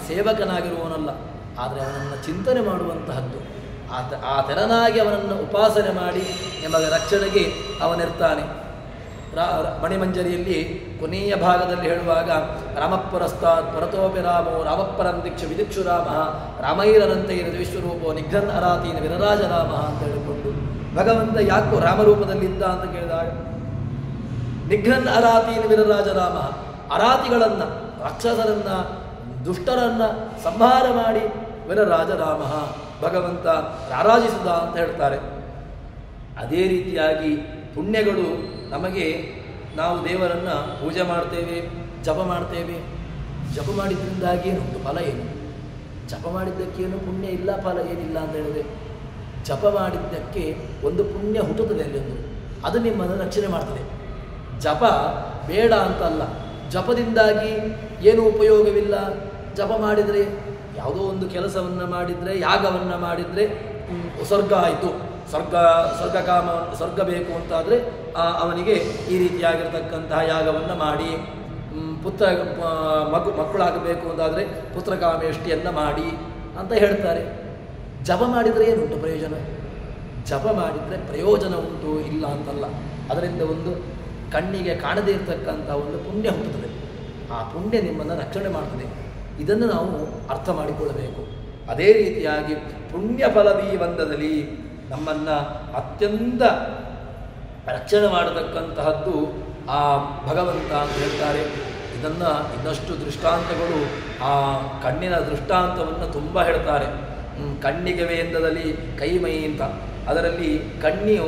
ಸೇವಕನಾಗಿರುವವನಲ್ಲ, ಆದರೆ ಅವನನ್ನು ಚಿಂತನೆ ಮಾಡುವಂತಹದ್ದು. ಆ ತೆರನಾಗಿ ಅವನನ್ನು ಉಪಾಸನೆ ಮಾಡಿ ನಿಮಗೆ ರಕ್ಷಣೆಗೆ ಅವನಿರ್ತಾನೆ. ಮಣಿಮಂಜರಿಯಲ್ಲಿ ಕೊನೆಯ ಭಾಗದಲ್ಲಿ ಹೇಳುವಾಗ ರಾಮಪುರಸ್ತಾತ್ ಪರತೋಪಿ ರಾಮೋ ರಾಮಪರಂ ದಿಕ್ಷು ವಿದಿಕ್ಷು ರಾಮ ರಾಮೈರನಂತೈರದ ವಿಶ್ವರೂಪೋ ನಿಘ್ರನ್ ಅರಾತೀನ ವಿರರಾಜ ರಾಮ ಅಂತ ಹೇಳಿಕೊಂಡು ಭಗವಂತ ಯಾಕೋ ರಾಮರೂಪದಲ್ಲಿದ್ದ ಅಂತ ಕೇಳಿದಾಗ ನಿಘ್ರನ್ ಅರಾತೀನ ವಿರರಾಜ ರಾಮ, ಅರಾತಿಗಳನ್ನು ರಾಕ್ಷಸರನ್ನ ದುಷ್ಟರನ್ನ ಸಂಹಾರ ಮಾಡಿ ವಿರರಾಜ ರಾಮ ಭಗವಂತ ರಾರಾಜಿಸಿದ ಅಂತ ಹೇಳ್ತಾರೆ. ಅದೇ ರೀತಿಯಾಗಿ ಪುಣ್ಯಗಳು ನಮಗೆ, ನಾವು ದೇವರನ್ನು ಪೂಜೆ ಮಾಡ್ತೇವೆ, ಜಪ ಮಾಡ್ತೇವೆ. ಜಪ ಮಾಡಿದ್ರಿಂದಾಗಿ ಏನುಂಟು ಫಲ ಏನು? ಜಪ ಮಾಡಿದ್ದಕ್ಕೇನು ಪುಣ್ಯ ಇಲ್ಲ, ಫಲ ಏನಿಲ್ಲ ಅಂತ ಹೇಳಿದ್ರೆ, ಜಪ ಮಾಡಿದ್ದಕ್ಕೆ ಒಂದು ಪುಣ್ಯ ಹುಟ್ಟುತ್ತದೆ ಅಲ್ಲೊಂದು, ಅದು ನಿಮ್ಮನ್ನು ರಕ್ಷಣೆ ಮಾಡ್ತದೆ. ಜಪ ಬೇಡ ಅಂತಲ್ಲ, ಜಪದಿಂದಾಗಿ ಏನೂ ಉಪಯೋಗವಿಲ್ಲ. ಜಪ ಮಾಡಿದರೆ ಯಾವುದೋ ಒಂದು ಕೆಲಸವನ್ನು ಮಾಡಿದರೆ, ಯಾಗವನ್ನು ಮಾಡಿದರೆ ಸ್ವರ್ಗ ಆಯಿತು, ಸ್ವರ್ಗ ಬೇಕು ಅಂತಾದರೆ ಅವನಿಗೆ ಈ ರೀತಿಯಾಗಿರ್ತಕ್ಕಂತಹ ಯಾಗವನ್ನು ಮಾಡಿ, ಮಕ್ಕಳಾಗಬೇಕು ಅಂತಾದರೆ ಪುತ್ರಕಾಮೇಷ್ಟಿಯನ್ನು ಮಾಡಿ ಅಂತ ಹೇಳ್ತಾರೆ. ಜಪ ಮಾಡಿದರೆ ಏನುಂಟು ಪ್ರಯೋಜನ? ಜಪ ಮಾಡಿದರೆ ಪ್ರಯೋಜನ ಉಂಟು, ಇಲ್ಲ ಅಂತಲ್ಲ. ಅದರಿಂದ ಒಂದು ಕಣ್ಣಿಗೆ ಕಾಣದೇ ಇರತಕ್ಕಂಥ ಒಂದು ಪುಣ್ಯ ಹುಟ್ಟುತ್ತದೆ. ಆ ಪುಣ್ಯ ನಿಮ್ಮನ್ನು ರಕ್ಷಣೆ ಮಾಡ್ತದೆ. ಇದನ್ನು ನಾವು ಅರ್ಥ ಮಾಡಿಕೊಳ್ಳಬೇಕು. ಅದೇ ರೀತಿಯಾಗಿ ಪುಣ್ಯ ಫಲವೀ ಬಂಧದಲ್ಲಿ ನಮ್ಮನ್ನು ಅತ್ಯಂತ ರಕ್ಷಣೆ ಮಾಡತಕ್ಕಂತಹದ್ದು ಆ ಭಗವಂತ ಅಂತ ಹೇಳ್ತಾರೆ. ಇದನ್ನು ಇನ್ನಷ್ಟು ದೃಷ್ಟಾಂತಗಳು, ಆ ಕಣ್ಣಿನ ದೃಷ್ಟಾಂತವನ್ನು ತುಂಬ ಹೇಳ್ತಾರೆ. ಕಣ್ಣಿಗೆ ವೇಂದದಲ್ಲಿ ಕೈಮೈ ಅಂತ, ಅದರಲ್ಲಿ ಕಣ್ಣಿಯು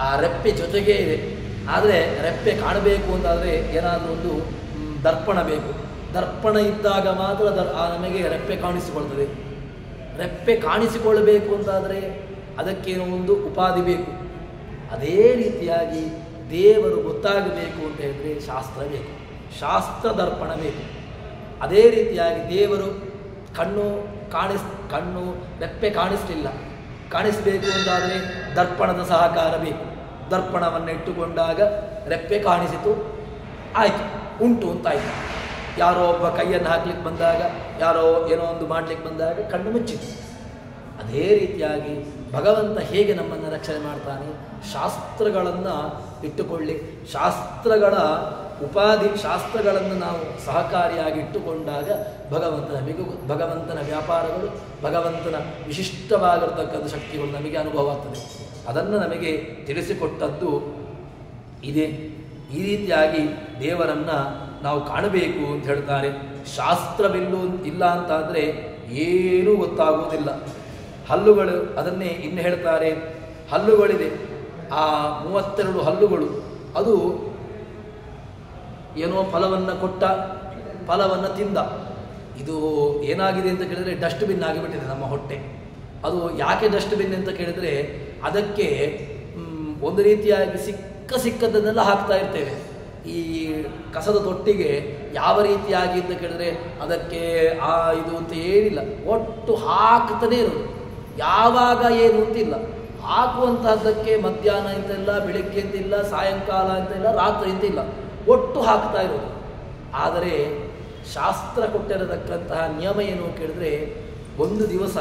ಆ ರೆಪ್ಪೆ ಜೊತೆಗೇ ಇದೆ. ಆದರೆ ರೆಪ್ಪೆ ಕಾಣಬೇಕು ಅಂತಾದರೆ ಏನಾದರೂ ಒಂದು ದರ್ಪಣ ಬೇಕು. ದರ್ಪಣ ಇದ್ದಾಗ ಮಾತ್ರ ನಮಗೆ ರೆಪ್ಪೆ ಕಾಣಿಸಿಕೊಳ್ತದೆ. ರೆಪ್ಪೆ ಕಾಣಿಸಿಕೊಳ್ಳಬೇಕು ಅಂತಾದರೆ ಅದಕ್ಕೇನೋ ಒಂದು ಉಪಾಧಿ ಬೇಕು. ಅದೇ ರೀತಿಯಾಗಿ ದೇವರು ಗೊತ್ತಾಗಬೇಕು ಅಂತ ಹೇಳಿದರೆ ಶಾಸ್ತ್ರ ಬೇಕು, ಶಾಸ್ತ್ರ ದರ್ಪಣ ಬೇಕು. ಅದೇ ರೀತಿಯಾಗಿ ದೇವರು ಕಣ್ಣು ರೆಪ್ಪೆ ಕಾಣಿಸಬೇಕು ಅಂತಾದರೆ ದರ್ಪಣದ ಸಹಕಾರ ಬೇಕು. ದರ್ಪಣವನ್ನು ಇಟ್ಟುಕೊಂಡಾಗ ರೆಪ್ಪೆ ಕಾಣಿಸಿತು, ಆಯಿತು, ಉಂಟು ಅಂತಾಯಿತು. ಯಾರೋ ಒಬ್ಬ ಕೈಯನ್ನು ಹಾಕ್ಲಿಕ್ಕೆ ಬಂದಾಗ, ಯಾರೋ ಏನೋ ಒಂದು ಮಾಡಲಿಕ್ಕೆ ಬಂದಾಗ ಕಣ್ಣು ಮುಚ್ಚಿತು. ಅದೇ ರೀತಿಯಾಗಿ ಭಗವಂತ ಹೇಗೆ ನಮ್ಮನ್ನು ರಕ್ಷಣೆ ಮಾಡ್ತಾನೆ? ಶಾಸ್ತ್ರಗಳನ್ನು ಇಟ್ಟುಕೊಳ್ಳಿ, ಶಾಸ್ತ್ರಗಳ ಉಪಾಧಿ, ಶಾಸ್ತ್ರಗಳನ್ನು ನಾವು ಸಹಕಾರಿಯಾಗಿ ಇಟ್ಟುಕೊಂಡಾಗ ಭಗವಂತನ ವ್ಯಾಪಾರಗಳು, ಭಗವಂತನ ವಿಶಿಷ್ಟವಾಗಿರ್ತಕ್ಕಂಥ ಶಕ್ತಿಗಳು ನಮಗೆ ಅನುಭವ ಆಗ್ತದೆ. ಅದನ್ನು ನಮಗೆ ತಿಳಿಸಿಕೊಟ್ಟದ್ದು ಇದೆ. ಈ ರೀತಿಯಾಗಿ ದೇವರನ್ನು ನಾವು ಕಾಣಬೇಕು ಅಂತ ಹೇಳ್ತಾರೆ. ಶಾಸ್ತ್ರವಿಲ್ಲ ಅಂತಾದರೆ ಏನೂ ಗೊತ್ತಾಗುವುದಿಲ್ಲ. ಹಲ್ಲುಗಳು ಅದನ್ನೇ ಇನ್ನು ಹೇಳ್ತಾರೆ. ಹಲ್ಲುಗಳಿದೆ, ಆ 32 ಹಲ್ಲುಗಳು, ಅದು ಏನೋ ಫಲವನ್ನು ಕೊಟ್ಟ, ಫಲವನ್ನು ತಿಂದ. ಇದು ಏನಾಗಿದೆ ಅಂತ ಕೇಳಿದರೆ ಡಸ್ಟ್ಬಿನ್ ಆಗಿಬಿಟ್ಟಿದೆ ನಮ್ಮ ಹೊಟ್ಟೆ. ಅದು ಯಾಕೆ ಡಸ್ಟ್ಬಿನ್ ಅಂತ ಕೇಳಿದರೆ, ಅದಕ್ಕೆ ಒಂದು ರೀತಿಯಾಗಿ ಸಿಕ್ಕದನ್ನೆಲ್ಲ ಹಾಕ್ತಾ ಇರ್ತೇವೆ. ಈ ಕಸದ ತೊಟ್ಟಿಗೆ ಯಾವ ರೀತಿಯಾಗಿ ಅಂತ ಕೇಳಿದ್ರೆ ಅದಕ್ಕೆ ಇದು ಅಂತ ಏನಿಲ್ಲ, ಒಟ್ಟು ಹಾಕ್ತಾನೆ ಇರೋದು. ಯಾವಾಗ ಏನು ಅಂತಿಲ್ಲ, ಹಾಕುವಂತಹದ್ದಕ್ಕೆ ಮಧ್ಯಾಹ್ನ ಅಂತಿಲ್ಲ, ಬೆಳಿಗ್ಗೆ ಅಂತಿಲ್ಲ, ಸಾಯಂಕಾಲ ಅಂತಿಲ್ಲ, ರಾತ್ರಿ ಅಂತಿಲ್ಲ, ಒಟ್ಟು ಹಾಕ್ತಾ ಇರೋದು. ಆದರೆ ಶಾಸ್ತ್ರ ಕೊಟ್ಟಿರತಕ್ಕಂತಹ ನಿಯಮ ಏನು ಕೇಳಿದ್ರೆ, ಒಂದು ದಿವಸ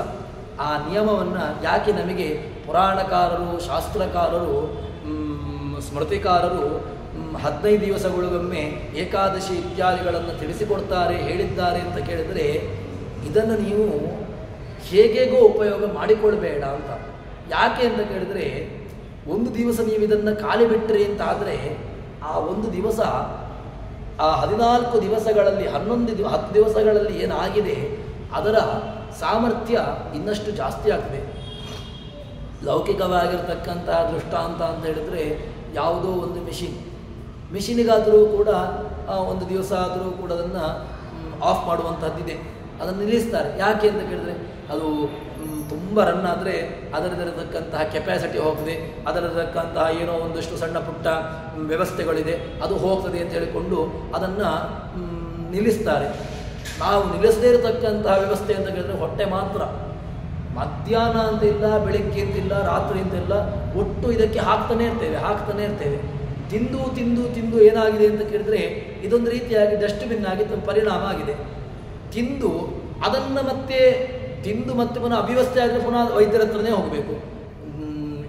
ಆ ನಿಯಮವನ್ನು ಯಾಕೆ ನಮಗೆ ಪುರಾಣಕಾರರು, ಶಾಸ್ತ್ರಕಾರರು, ಸ್ಮೃತಿಕಾರರು 15 ದಿವಸಗಳಿಗೊಮ್ಮೆ ಏಕಾದಶಿ ಇತ್ಯಾದಿಗಳನ್ನು ತಿಳಿಸಿಕೊಡ್ತಾರೆ, ಹೇಳಿದ್ದಾರೆ ಅಂತ ಕೇಳಿದರೆ, ಇದನ್ನು ನೀವು ಹೇಗೇಗೋ ಉಪಯೋಗ ಮಾಡಿಕೊಳ್ಬೇಡ ಅಂತ. ಯಾಕೆ ಅಂತ ಕೇಳಿದರೆ, ಒಂದು ದಿವಸ ನೀವು ಇದನ್ನು ಖಾಲಿ ಬಿಟ್ಟರೆ ಅಂತ ಆದರೆ, ಆ ಒಂದು ದಿವಸ, ಆ 14 ದಿವಸಗಳಲ್ಲಿ 10 ದಿವಸಗಳಲ್ಲಿ ಏನಾಗಿದೆ ಅದರ ಸಾಮರ್ಥ್ಯ ಇನ್ನಷ್ಟು ಜಾಸ್ತಿ ಆಗ್ತದೆ. ಲೌಕಿಕವಾಗಿರ್ತಕ್ಕಂತಹ ದೃಷ್ಟಾಂತ ಅಂತ ಹೇಳಿದರೆ, ಯಾವುದೋ ಒಂದು ಮಿಷಿನಿಗಾದರೂ ಕೂಡ ಒಂದು ದಿವಸ ಆದರೂ ಕೂಡ ಅದನ್ನು ಆಫ್ ಮಾಡುವಂಥದ್ದಿದೆ, ಅದನ್ನು ನಿಲ್ಲಿಸ್ತಾರೆ. ಯಾಕೆ ಅಂತ ಕೇಳಿದರೆ, ಅದು ತುಂಬ ರನ್ ಆದರೆ ಅದರಲ್ಲಿರತಕ್ಕಂತಹ ಕೆಪಾಸಿಟಿ ಹೋಗ್ತದೆ, ಅದರಲ್ಲಿರತಕ್ಕಂತಹ ಏನೋ ಒಂದಷ್ಟು ಸಣ್ಣ ಪುಟ್ಟ ವ್ಯವಸ್ಥೆಗಳಿದೆ, ಅದು ಹೋಗ್ತದೆ ಅಂತ ಹೇಳಿಕೊಂಡು ಅದನ್ನು ನಿಲ್ಲಿಸ್ತಾರೆ. ನಾವು ನಿಲ್ಲಿಸದೇ ಇರತಕ್ಕಂತಹ ವ್ಯವಸ್ಥೆ ಅಂತ ಕೇಳಿದರೆ ಹೊಟ್ಟೆ ಮಾತ್ರ. ಮಧ್ಯಾಹ್ನ ಅಂತಿಲ್ಲ, ಬೆಳಗ್ಗೆ ಅಂತಿಲ್ಲ, ರಾತ್ರಿ ಅಂತಿಲ್ಲ, ಒಟ್ಟು ಇದಕ್ಕೆ ಹಾಕ್ತಾನೆ ಇರ್ತೇವೆ. ತಿಂದು ಏನಾಗಿದೆ ಅಂತ ಕೇಳಿದರೆ, ಇದೊಂದು ರೀತಿಯಾಗಿ ಡಸ್ಟ್ಬಿನ್ ಆಗಿ ಪರಿಣಾಮ ಆಗಿದೆ. ತಿಂದು ಅದನ್ನು ಮತ್ತೆ ತಿಂದು ಮತ್ತೆ ಪುನಃ ಅವ್ಯವಸ್ಥೆ ಆದರೆ ಪುನಃ ವೈದ್ಯರ ಹತ್ರನೇ ಹೋಗಬೇಕು.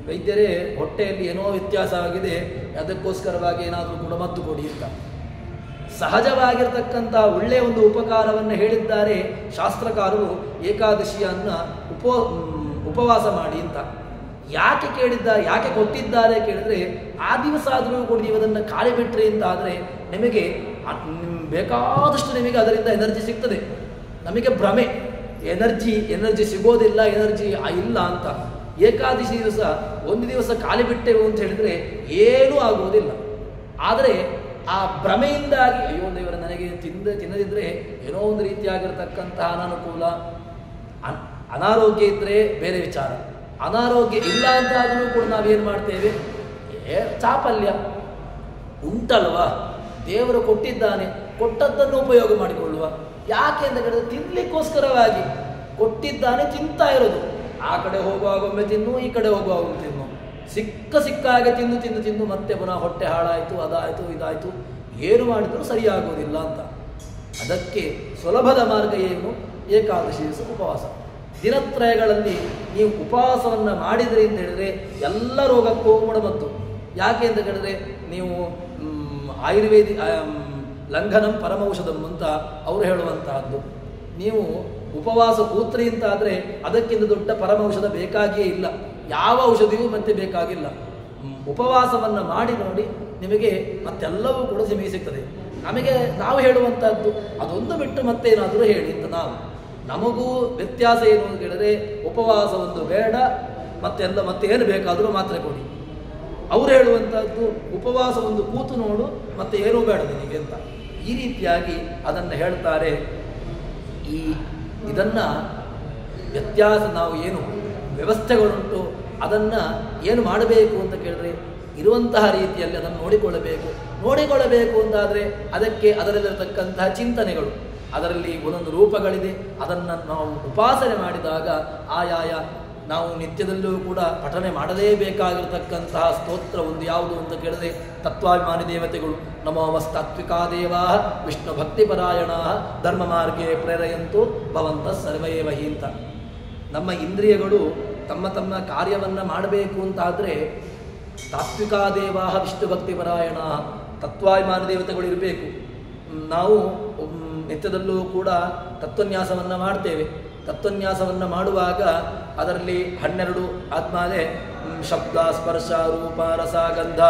ವೈದ್ಯರೇ ಹೊಟ್ಟೆಯಲ್ಲಿ ಏನೋ ವ್ಯತ್ಯಾಸ ಆಗಿದೆ, ಅದಕ್ಕೋಸ್ಕರವಾಗಿ ಏನಾದರೂ ಕೂಡ ಮದ್ದು ಕೊಡಿ ಅಂತ. ಸಹಜವಾಗಿರ್ತಕ್ಕಂಥ ಒಳ್ಳೆಯ ಒಂದು ಉಪಕಾರವನ್ನು ಹೇಳಿದ್ದಾರೆ ಶಾಸ್ತ್ರಕಾರರು. ಏಕಾದಶಿಯನ್ನು ಉಪವಾಸ ಮಾಡಿ ಅಂತ ಯಾಕೆ ಕೇಳಿದ್ದಾರೆ, ಯಾಕೆ ಕೊಟ್ಟಿದ್ದಾರೆ ಕೇಳಿದ್ರೆ, ಆ ದಿವಸ ಆದರೂ ಕೂಡ ನೀವು ಅದನ್ನು ಖಾಲಿ ಬಿಟ್ರಿ ಅಂತ ಆದರೆ ನಿಮಗೆ ಬೇಕಾದಷ್ಟು ನಿಮಗೆ ಅದರಿಂದ ಎನರ್ಜಿ ಸಿಗ್ತದೆ. ನಮಗೆ ಭ್ರಮೆ, ಎನರ್ಜಿ ಸಿಗೋದಿಲ್ಲ, ಎನರ್ಜಿ ಇಲ್ಲ ಅಂತ. ಏಕಾದಶಿ ದಿವಸ ಒಂದು ದಿವಸ ಖಾಲಿ ಬಿಟ್ಟೆವು ಅಂತ ಹೇಳಿದರೆ ಏನೂ ಆಗುವುದಿಲ್ಲ. ಆದರೆ ಆ ಭ್ರಮೆಯಿಂದಾಗಿ ಅಯ್ಯೋ ದೇವರ ನನಗೆ ತಿನ್ನದಿದ್ದರೆ ಏನೋ ಒಂದು ರೀತಿಯಾಗಿರ್ತಕ್ಕಂತಹ ಅನಾನುಕೂಲ, ಅನಾರೋಗ್ಯ ಇದ್ದರೆ ಬೇರೆ ವಿಚಾರ. ಅನಾರೋಗ್ಯ ಇಲ್ಲ ಅಂತ ಆದರೂ ಕೂಡ ನಾವೇನು ಮಾಡ್ತೇವೆ, ಚಾಪಲ್ಯ ಉಂಟಲ್ವಾ, ದೇವರು ಕೊಟ್ಟಿದ್ದಾನೆ, ಕೊಟ್ಟದ್ದನ್ನು ಉಪಯೋಗ ಮಾಡಿಕೊಳ್ಳುವ. ಯಾಕೆ ಅಂತ ಹೇಳಿದ್ರೆ ತಿನ್ನಲಿಕ್ಕೋಸ್ಕರವಾಗಿ ಕೊಟ್ಟಿದ್ದಾನೆ, ತಿಂತಾ ಇರೋದು. ಆ ಕಡೆ ಹೋಗುವಾಗೊಮ್ಮೆ ತಿನ್ನು, ಈ ಕಡೆ ಹೋಗುವಾಗೊಮ್ಮೆ ತಿನ್ನು, ಸಿಕ್ಕಾಗೆ ತಿಂದು ಮತ್ತೆ ಪುನಃ ಹೊಟ್ಟೆ ಹಾಳಾಯಿತು, ಅದಾಯಿತು ಇದಾಯಿತು, ಏನು ಮಾಡಿದರೂ ಸರಿಯಾಗೋದಿಲ್ಲ ಅಂತ. ಅದಕ್ಕೆ ಸುಲಭದ ಮಾರ್ಗ ಏನು? ಏಕಾದಶಿ ದಿವಸ ಉಪವಾಸ. ದಿನತ್ರಯಗಳಲ್ಲಿ ನೀವು ಉಪವಾಸವನ್ನು ಮಾಡಿದ್ರಿ ಅಂತ ಹೇಳಿದ್ರೆ ಎಲ್ಲ ರೋಗಕ್ಕೂ ಮದ್ದು. ಯಾಕೆ ಅಂತ ಹೇಳಿದ್ರೆ ನೀವು ಆಯುರ್ವೇದಿ ಲಂಘನಂ ಪರಮೌಷಧಂ ಅಂತ ಅವರು ಹೇಳುವಂತಹದ್ದು. ನೀವು ಉಪವಾಸ ಕೂತ್ರಿ ಅಂತ ಆದರೆ ಅದಕ್ಕಿಂತ ದೊಡ್ಡ ಪರಮೌಷಧ ಬೇಕಾಗಿಯೇ ಇಲ್ಲ, ಯಾವ ಔಷಧಿಯೂ ಮತ್ತೆ ಬೇಕಾಗಿಲ್ಲ. ಉಪವಾಸವನ್ನು ಮಾಡಿ ನೋಡಿ, ನಿಮಗೆ ಮತ್ತೆಲ್ಲವೂ ಕೂಡ ನಿಮಗೆ ಸಿಗ್ತದೆ. ನಾವು ಹೇಳುವಂತಹದ್ದು ಅದೊಂದು ಬಿಟ್ಟು ಮತ್ತೇನಾದರೂ ಹೇಳಿ ಅಂತ. ನಮಗೂ ವ್ಯತ್ಯಾಸ ಏನು ಅಂತ ಹೇಳಿದ್ರೆ, ಉಪವಾಸ ಒಂದು ಬೇಡ, ಮತ್ತೇನು ಬೇಕಾದರೂ ಮಾತ್ರೆ ಕೊಡಿ. ಅವರು ಹೇಳುವಂಥದ್ದು ಉಪವಾಸ ಒಂದು ಕೂತು ನೋಡು, ಮತ್ತೆ ಏನೂ ಬೇಡ ನಿನಗೆ ಅಂತ. ಈ ರೀತಿಯಾಗಿ ಅದನ್ನು ಹೇಳ್ತಾರೆ. ಇದನ್ನು ವ್ಯತ್ಯಾಸ ನಾವು ಏನು ವ್ಯವಸ್ಥೆಗಳುಂಟು ಅದನ್ನು ಏನು ಮಾಡಬೇಕು ಅಂತ ಕೇಳಿದ್ರೆ ಇರುವಂತಹ ರೀತಿಯಲ್ಲಿ ಅದನ್ನು ನೋಡಿಕೊಳ್ಳಬೇಕು ಅಂತಾದರೆ ಅದಕ್ಕೆ ಅದರಲ್ಲಿರತಕ್ಕಂತಹ ಚಿಂತನೆಗಳು, ಅದರಲ್ಲಿ ಒಂದೊಂದು ರೂಪಗಳಿದೆ. ಅದನ್ನು ನಾವು ಉಪಾಸನೆ ಮಾಡಿದಾಗ ಆಯಾಯ ನಾವು ನಿತ್ಯದಲ್ಲೂ ಕೂಡ ಪಠನೆ ಮಾಡಲೇಬೇಕಾಗಿರತಕ್ಕಂತಹ ಸ್ತೋತ್ರ ಒಂದು ಯಾವುದು ಅಂತ ಕೇಳಿದ್ರೆ ತತ್ವಾಭಿಮಾನಿ ದೇವತೆಗಳು. ನಮೋಮಸ್ತಾತ್ವಿಕಾ ದೇವಾ ವಿಷ್ಣು ಭಕ್ತಿಪರಾಯಣ ಧರ್ಮ ಮಾರ್ಗೇ ಪ್ರೇರಯಂತು ಭವಂತ ಸರ್ವೇವ ಹಿ ಅಂತ. ನಮ್ಮ ಇಂದ್ರಿಯಗಳು ತಮ್ಮ ಕಾರ್ಯವನ್ನು ಮಾಡಬೇಕು ಅಂತಾದರೆ ತಾತ್ವಿಕಾ ದೇವಾ ವಿಷ್ಣು ಭಕ್ತಿಪರಾಯಣ ತತ್ವಾಭಿಮಾನಿ ದೇವತೆಗಳು ಇರಬೇಕು. ನಾವು ನಿತ್ಯದಲ್ಲೂ ಕೂಡ ತತ್ವನ್ಯಾಸವನ್ನು ಮಾಡ್ತೇವೆ. ತತ್ವನ್ಯಾಸವನ್ನು ಮಾಡುವಾಗ ಅದರಲ್ಲಿ 12 ಆತ್ಮಾದೆ ಶಬ್ದ ಸ್ಪರ್ಶ ರೂಪ ರಸ ಗಂಧ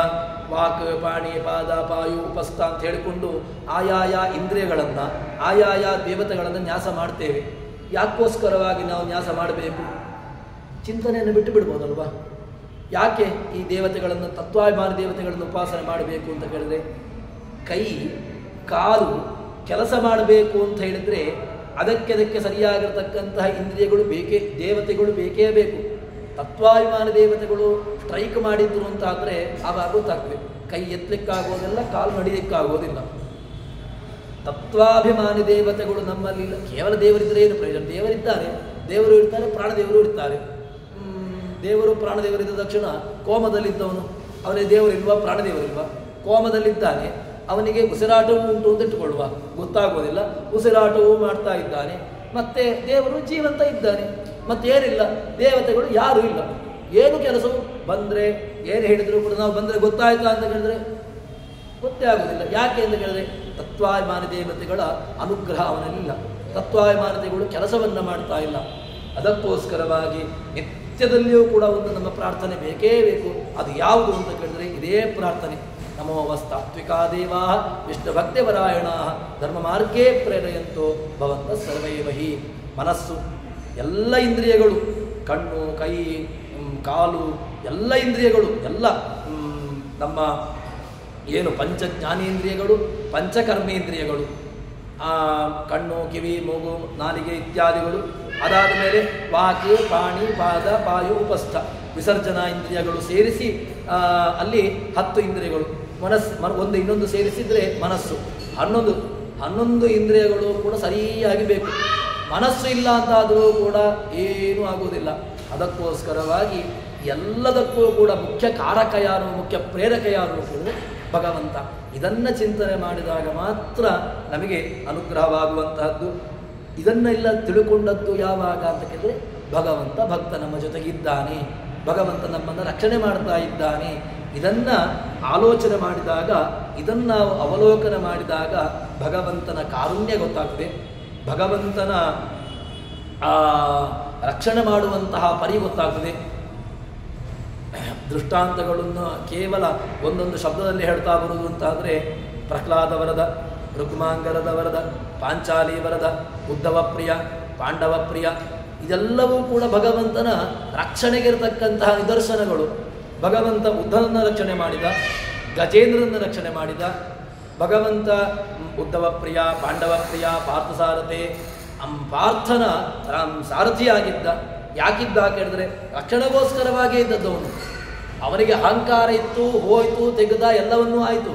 ವಾಕ್ ಪಾಣಿ ಪಾದ ಪಾಯು ಉಪಸ್ಥ ಅಂತ ಹೇಳಿಕೊಂಡು ಆಯಾಯ ಇಂದ್ರಿಯಗಳನ್ನು ಆಯಾಯ ದೇವತೆಗಳನ್ನು ನ್ಯಾಸ ಮಾಡ್ತೇವೆ. ಯಾಕೋಸ್ಕರವಾಗಿ ನಾವು ನ್ಯಾಸ ಮಾಡಬೇಕು? ಚಿಂತನೆಯನ್ನು ಬಿಟ್ಟು ಬಿಡ್ಬೋದಲ್ವಾ? ಯಾಕೆ ಈ ದೇವತೆಗಳನ್ನು ತತ್ವಾಭಿಮಾನಿ ದೇವತೆಗಳನ್ನು ಉಪಾಸನೆ ಮಾಡಬೇಕು ಅಂತ ಹೇಳಿದ್ರೆ, ಕೈ ಕಾಲು ಕೆಲಸ ಮಾಡಬೇಕು ಅಂತ ಹೇಳಿದರೆ ಅದಕ್ಕೆ ಸರಿಯಾಗಿರ್ತಕ್ಕಂತಹ ಇಂದ್ರಿಯಗಳು ದೇವತೆಗಳು ಬೇಕೇ ಬೇಕು. ತತ್ವಾಭಿಮಾನಿ ದೇವತೆಗಳು ಸ್ಟ್ರೈಕ್ ಮಾಡಿದ್ರು ಅಂತ ಆದರೆ ಆವಾಗ ಗೊತ್ತಾಗ್ತದೆ, ಕೈ ಎತ್ತಲಿಕ್ಕಾಗೋದಿಲ್ಲ, ಕಾಲು ನಡಿಲಿಕ್ಕಾಗೋದಿಲ್ಲ. ತತ್ವಾಭಿಮಾನಿ ದೇವತೆಗಳು ನಮ್ಮಲ್ಲಿಲ್ಲ. ಕೇವಲ ದೇವರಿದ್ದರೆ ಏನು ಪ್ರಯೋಜನ? ದೇವರು ಇರ್ತಾರೆ, ಪ್ರಾಣದೇವರು ಇರ್ತಾರೆ. ದೇವರು ಪ್ರಾಣದೇವರಿದ್ದ ತಕ್ಷಣ ಕೋಮದಲ್ಲಿದ್ದವನು ಅವನಿಗೆ ದೇವರಿಲ್ವಾ, ಪ್ರಾಣದೇವರಿಲ್ವಾ? ಕೋಮದಲ್ಲಿದ್ದಾನೆ, ಅವನಿಗೆ ಉಸಿರಾಟವೂ ಉಂಟು ಅಂತ ಇಟ್ಟುಕೊಳ್ಳುವ, ಗೊತ್ತಾಗೋದಿಲ್ಲ. ಉಸಿರಾಟವೂ ಮಾಡ್ತಾ ಇದ್ದಾನೆ, ಮತ್ತೆ ದೇವರು ಜೀವಂತ ಇದ್ದಾನೆ, ಮತ್ತೇನಿಲ್ಲ, ದೇವತೆಗಳು ಯಾರೂ ಇಲ್ಲ. ಏನು ಕೆಲಸವು ಬಂದರೆ ಏನು ಹೇಳಿದ್ರು ಕೂಡ ನಾವು ಬಂದರೆ ಗೊತ್ತಾಯ್ತಾ ಅಂತ ಹೇಳಿದ್ರೆ ಗೊತ್ತೇ ಆಗೋದಿಲ್ಲ. ಯಾಕೆ ಅಂತ ಹೇಳಿದ್ರೆ ತತ್ವಾಭಿಮಾನಿ ದೇವತೆಗಳ ಅನುಗ್ರಹ ಅವನಲ್ಲಿಲ್ಲ. ತತ್ವಾಭಿಮಾನತೆಗಳು ಕೆಲಸವನ್ನು ಮಾಡ್ತಾ ಇಲ್ಲ. ಅದಕ್ಕೋಸ್ಕರವಾಗಿ ನಿತ್ಯದಲ್ಲಿಯೂ ಕೂಡ ಒಂದು ನಮ್ಮ ಪ್ರಾರ್ಥನೆ ಬೇಕೇ ಬೇಕು. ಅದು ಯಾವುದು ಅಂತ ಕೇಳಿದ್ರೆ ಇದೇ ಪ್ರಾರ್ಥನೆ. ನಮೋವಸ್ತಾತ್ವಿಕಾ ದೇವಾ ವಿಷ್ಣು ಭಕ್ತಿಪರಾಯಣ ಧರ್ಮ ಮಾರ್ಗೇ ಪ್ರೇರಯಂತೋ ಭವಂತ ಸರ್ವೈವ ಹಿ. ಮನಸ್ಸು, ಎಲ್ಲ ಇಂದ್ರಿಯಗಳು, ಕಣ್ಣು ಕೈ ಕಾಲು ಎಲ್ಲ ಇಂದ್ರಿಯಗಳು, ಎಲ್ಲ ನಮ್ಮ ಏನು ಪಂಚ ಜ್ಞಾನೇಂದ್ರಿಯಗಳು, ಪಂಚಕರ್ಮೇಂದ್ರಿಯಗಳು, ಕಣ್ಣು ಕಿವಿ ಮೂಗು ನಾಲಿಗೆ ಇತ್ಯಾದಿಗಳು. ಅದಾದ ಮೇಲೆ ವಾಕ್ ಪಾಣಿ ಪಾದ ಪಾಯು ಉಪಸ್ಥ ವಿಸರ್ಜನಾ ಇಂದ್ರಿಯಗಳು ಸೇರಿಸಿ ಅಲ್ಲಿ 10 ಇಂದ್ರಿಯಗಳು. ಒಂದು ಇನ್ನೊಂದು ಸೇರಿಸಿದರೆ ಮನಸ್ಸು 11 ಇಂದ್ರಿಯಗಳು ಕೂಡ ಸರಿಯಾಗಿ ಬೇಕು. ಮನಸ್ಸು ಇಲ್ಲ ಅಂತಾದರೂ ಕೂಡ ಏನೂ ಆಗುವುದಿಲ್ಲ. ಅದಕ್ಕೋಸ್ಕರವಾಗಿ ಎಲ್ಲದಕ್ಕೂ ಕೂಡ ಮುಖ್ಯ ಕಾರಕ ಯಾರು, ಮುಖ್ಯ ಪ್ರೇರಕ ಯಾರು ಅಂದರೆ ಭಗವಂತ. ಇದನ್ನು ಚಿಂತನೆ ಮಾಡಿದಾಗ ಮಾತ್ರ ನಮಗೆ ಅನುಗ್ರಹವಾಗುವಂತಹದ್ದು. ಇದನ್ನೆಲ್ಲ ತಿಳ್ಕೊಂಡದ್ದು ಯಾವಾಗ ಅಂತ ಕೇಳಿದ್ರೆ ಭಗವಂತ ಭಕ್ತ ನಮ್ಮ ಜೊತೆಗಿದ್ದಾನೆ, ಭಗವಂತ ನಮ್ಮನ್ನು ರಕ್ಷಣೆ ಮಾಡ್ತಾ ಇದ್ದಾನೆ. ಇದನ್ನು ಆಲೋಚನೆ ಮಾಡಿದಾಗ, ಇದನ್ನು ನಾವು ಅವಲೋಕನ ಮಾಡಿದಾಗ ಭಗವಂತನ ಕಾರುಣ್ಯ ಗೊತ್ತಾಗ್ತದೆ, ಭಗವಂತನ ರಕ್ಷಣೆ ಮಾಡುವಂತಹ ಪರಿ ಗೊತ್ತಾಗ್ತದೆ. ದೃಷ್ಟಾಂತಗಳನ್ನು ಕೇವಲ ಒಂದೊಂದು ಶಬ್ದದಲ್ಲಿ ಹೇಳ್ತಾ ಬರುವುದು ಅಂತಾದರೆ ಪ್ರಹ್ಲಾದ ವರದ, ರುಕ್ಮಾಂಗರದ ವರದ, ಪಾಂಚಾಲಿ ವರದ, ಉದ್ಧವ ಪ್ರಿಯ, ಪಾಂಡವ ಪ್ರಿಯ, ಇದೆಲ್ಲವೂ ಕೂಡ ಭಗವಂತನ ರಕ್ಷಣೆಗಿರತಕ್ಕಂತಹ ನಿದರ್ಶನಗಳು. ಭಗವಂತ ಉದ್ಧವನ ರಕ್ಷಣೆ ಮಾಡಿದ, ಗಜೇಂದ್ರನ ರಕ್ಷಣೆ ಮಾಡಿದ, ಭಗವಂತ ಉದ್ಧವ ಪ್ರಿಯ, ಪಾಂಡವ ಪ್ರಿಯ, ಪಾರ್ಥಸಾರಥೆ, ಪಾರ್ಥನ ಸಾರಥಿಯಾಗಿದ್ದ. ಯಾಕಿದ್ದ ಕೇಳಿದ್ರೆ ರಕ್ಷಣೆಗೋಸ್ಕರವಾಗೇ ಇದ್ದದ್ದವನು. ಅವನಿಗೆ ಅಹಂಕಾರ ಇತ್ತು, ಹೋಯ್ತು, ತೆಗೆದ, ಎಲ್ಲವನ್ನೂ ಆಯಿತು.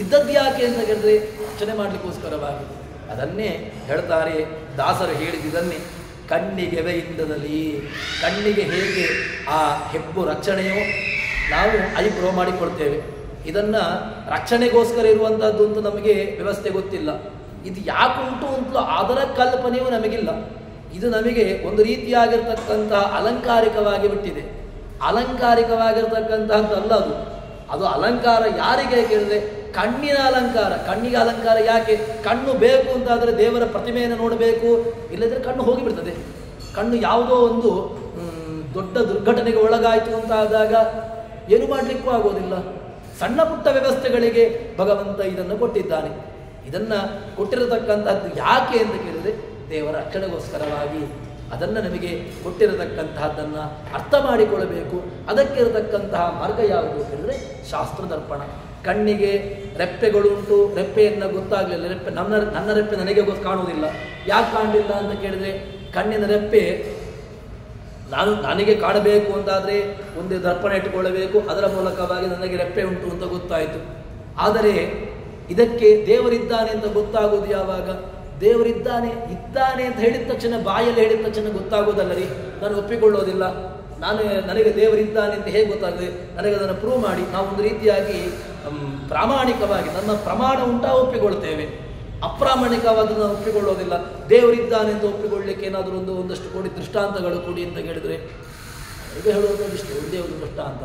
ಇದ್ದದ್ದು ಯಾಕೆ ಅಂತ ಕೇಳಿದ್ರೆ ರಕ್ಷಣೆ ಮಾಡಲಿಕ್ಕೋಸ್ಕರವಾಗಿ. ಅದನ್ನೇ ಹೇಳ್ತಾರೆ ದಾಸರು ಹೇಳಿದ್ದನ್ನೇ, ಕಣ್ಣಿಗೆ ಇಂದದಲ್ಲಿ. ಕಣ್ಣಿಗೆ ಹೇಗೆ ಆ ಹೆಬ್ಬು ರಕ್ಷಣೆಯೋ ನಾವು ಐಬ್ರೋ ಮಾಡಿಕೊಳ್ತೇವೆ, ಇದನ್ನು ರಕ್ಷಣೆಗೋಸ್ಕರ ಇರುವಂಥದ್ದು ಅಂತ ನಮಗೆ ವ್ಯವಸ್ಥೆ ಗೊತ್ತಿಲ್ಲ. ಇದು ಯಾಕುಂಟು ಅಂತಲೂ ಅದರ ಕಲ್ಪನೆಯೂ ನಮಗಿಲ್ಲ. ಇದು ನಮಗೆ ಒಂದು ರೀತಿಯಾಗಿರ್ತಕ್ಕಂತಹ ಅಲಂಕಾರಿಕವಾಗಿ ಬಿಟ್ಟಿದೆ. ಅಲಂಕಾರಿಕವಾಗಿರ್ತಕ್ಕಂತಹದ್ದಲ್ಲ ಅದು. ಅದು ಅಲಂಕಾರ ಯಾರಿಗೆ ಕೇಳಿದ್ರೆ ಕಣ್ಣಿನ ಅಲಂಕಾರ. ಕಣ್ಣಿಗೆ ಅಲಂಕಾರ ಯಾಕೆ? ಕಣ್ಣು ಬೇಕು ಅಂತಾದರೆ ದೇವರ ಪ್ರತಿಮೆಯನ್ನು ನೋಡಬೇಕು, ಇಲ್ಲದ್ರೆ ಕಣ್ಣು ಹೋಗಿಬಿಡ್ತದೆ. ಕಣ್ಣು ಯಾವುದೋ ಒಂದು ದೊಡ್ಡ ದುರ್ಘಟನೆಗೆ ಒಳಗಾಯಿತು ಅಂತಾದಾಗ ಏನು ಮಾಡಲಿಕ್ಕೂ ಆಗೋದಿಲ್ಲ. ಸಣ್ಣ ಪುಟ್ಟ ವ್ಯವಸ್ಥೆಗಳಿಗೆ ಭಗವಂತ ಇದನ್ನು ಕೊಟ್ಟಿದ್ದಾನೆ. ಇದನ್ನು ಕೊಟ್ಟಿರತಕ್ಕಂಥದ್ದು ಯಾಕೆ ಅಂತ ಕೇಳಿದರೆ ದೇವರ ರಕ್ಷಣೆಗೋಸ್ಕರವಾಗಿ. ಅದನ್ನು ನಮಗೆ ಕೊಟ್ಟಿರತಕ್ಕಂತಹದ್ದನ್ನು ಅರ್ಥ ಮಾಡಿಕೊಳ್ಳಬೇಕು. ಅದಕ್ಕಿರತಕ್ಕಂತಹ ಮಾರ್ಗ ಯಾವುದು ಕೇಳಿದರೆ ಶಾಸ್ತ್ರ ದರ್ಪಣ. ಕಣ್ಣಿಗೆ ರೆಪ್ಪೆಗಳುಂಟು, ರೆಪ್ಪೆಯನ್ನು ಗೊತ್ತಾಗಲಿಲ್ಲ, ರೆಪ್ಪೆ ನನ್ನ ರೆಪ್ಪೆ ನನಗೆ ಕಾಣುವುದಿಲ್ಲ. ಯಾಕೆ ಕಾಣಲಿಲ್ಲ ಅಂತ ಕೇಳಿದರೆ ಕಣ್ಣಿನ ರೆಪ್ಪೆ ನನಗೆ ಕಾಣಬೇಕು ಅಂತಾದರೆ ಒಂದು ದರ್ಪಣ ಇಟ್ಟುಕೊಳ್ಳಬೇಕು, ಅದರ ಮೂಲಕವಾಗಿ ನನಗೆ ರೆಪ್ಪೆ ಉಂಟು ಅಂತ ಗೊತ್ತಾಯಿತು. ಆದರೆ ಇದಕ್ಕೆ ದೇವರಿದ್ದಾನೆ ಅಂತ ಗೊತ್ತಾಗೋದು ಯಾವಾಗ? ದೇವರಿದ್ದಾನೆ ಅಂತ ಹೇಳಿದ ತಕ್ಷಣ, ಬಾಯಲ್ಲಿ ಹೇಳಿದ ತಕ್ಷಣ ಗೊತ್ತಾಗೋದಲ್ಲ ರೀ. ನಾನು ಒಪ್ಪಿಕೊಳ್ಳೋದಿಲ್ಲ. ನನಗೆ ದೇವರಿದ್ದಾನೆ ಅಂತ ಹೇಗೆ ಗೊತ್ತಾಗದೆ? ನನಗೆ ಅದನ್ನು ಪ್ರೂವ್ ಮಾಡಿ. ನಾವು ಒಂದು ರೀತಿಯಾಗಿ ಪ್ರಾಮಾಣಿಕವಾಗಿ ನನ್ನ ಪ್ರಮಾಣ ಉಂಟಾ ಒಪ್ಪಿಕೊಳ್ತೇವೆ, ಅಪ್ರಾಮಾಣಿಕವಾದನ್ನು ಒಪ್ಪಿಕೊಳ್ಳೋದಿಲ್ಲ. ದೇವರಿದ್ದಾನೆ ಅಂತ ಒಪ್ಪಿಕೊಳ್ಳಲಿಕ್ಕೆ ಏನಾದರೂ ಒಂದಷ್ಟು ಕೊಡಿ, ದೃಷ್ಟಾಂತಗಳು ಕೊಡಿ ಅಂತ ಕೇಳಿದರೆ ಈಗ ಹೇಳುವುದಿಷ್ಟು ಒಂದೇ ಒಂದು ದೃಷ್ಟಾಂತ.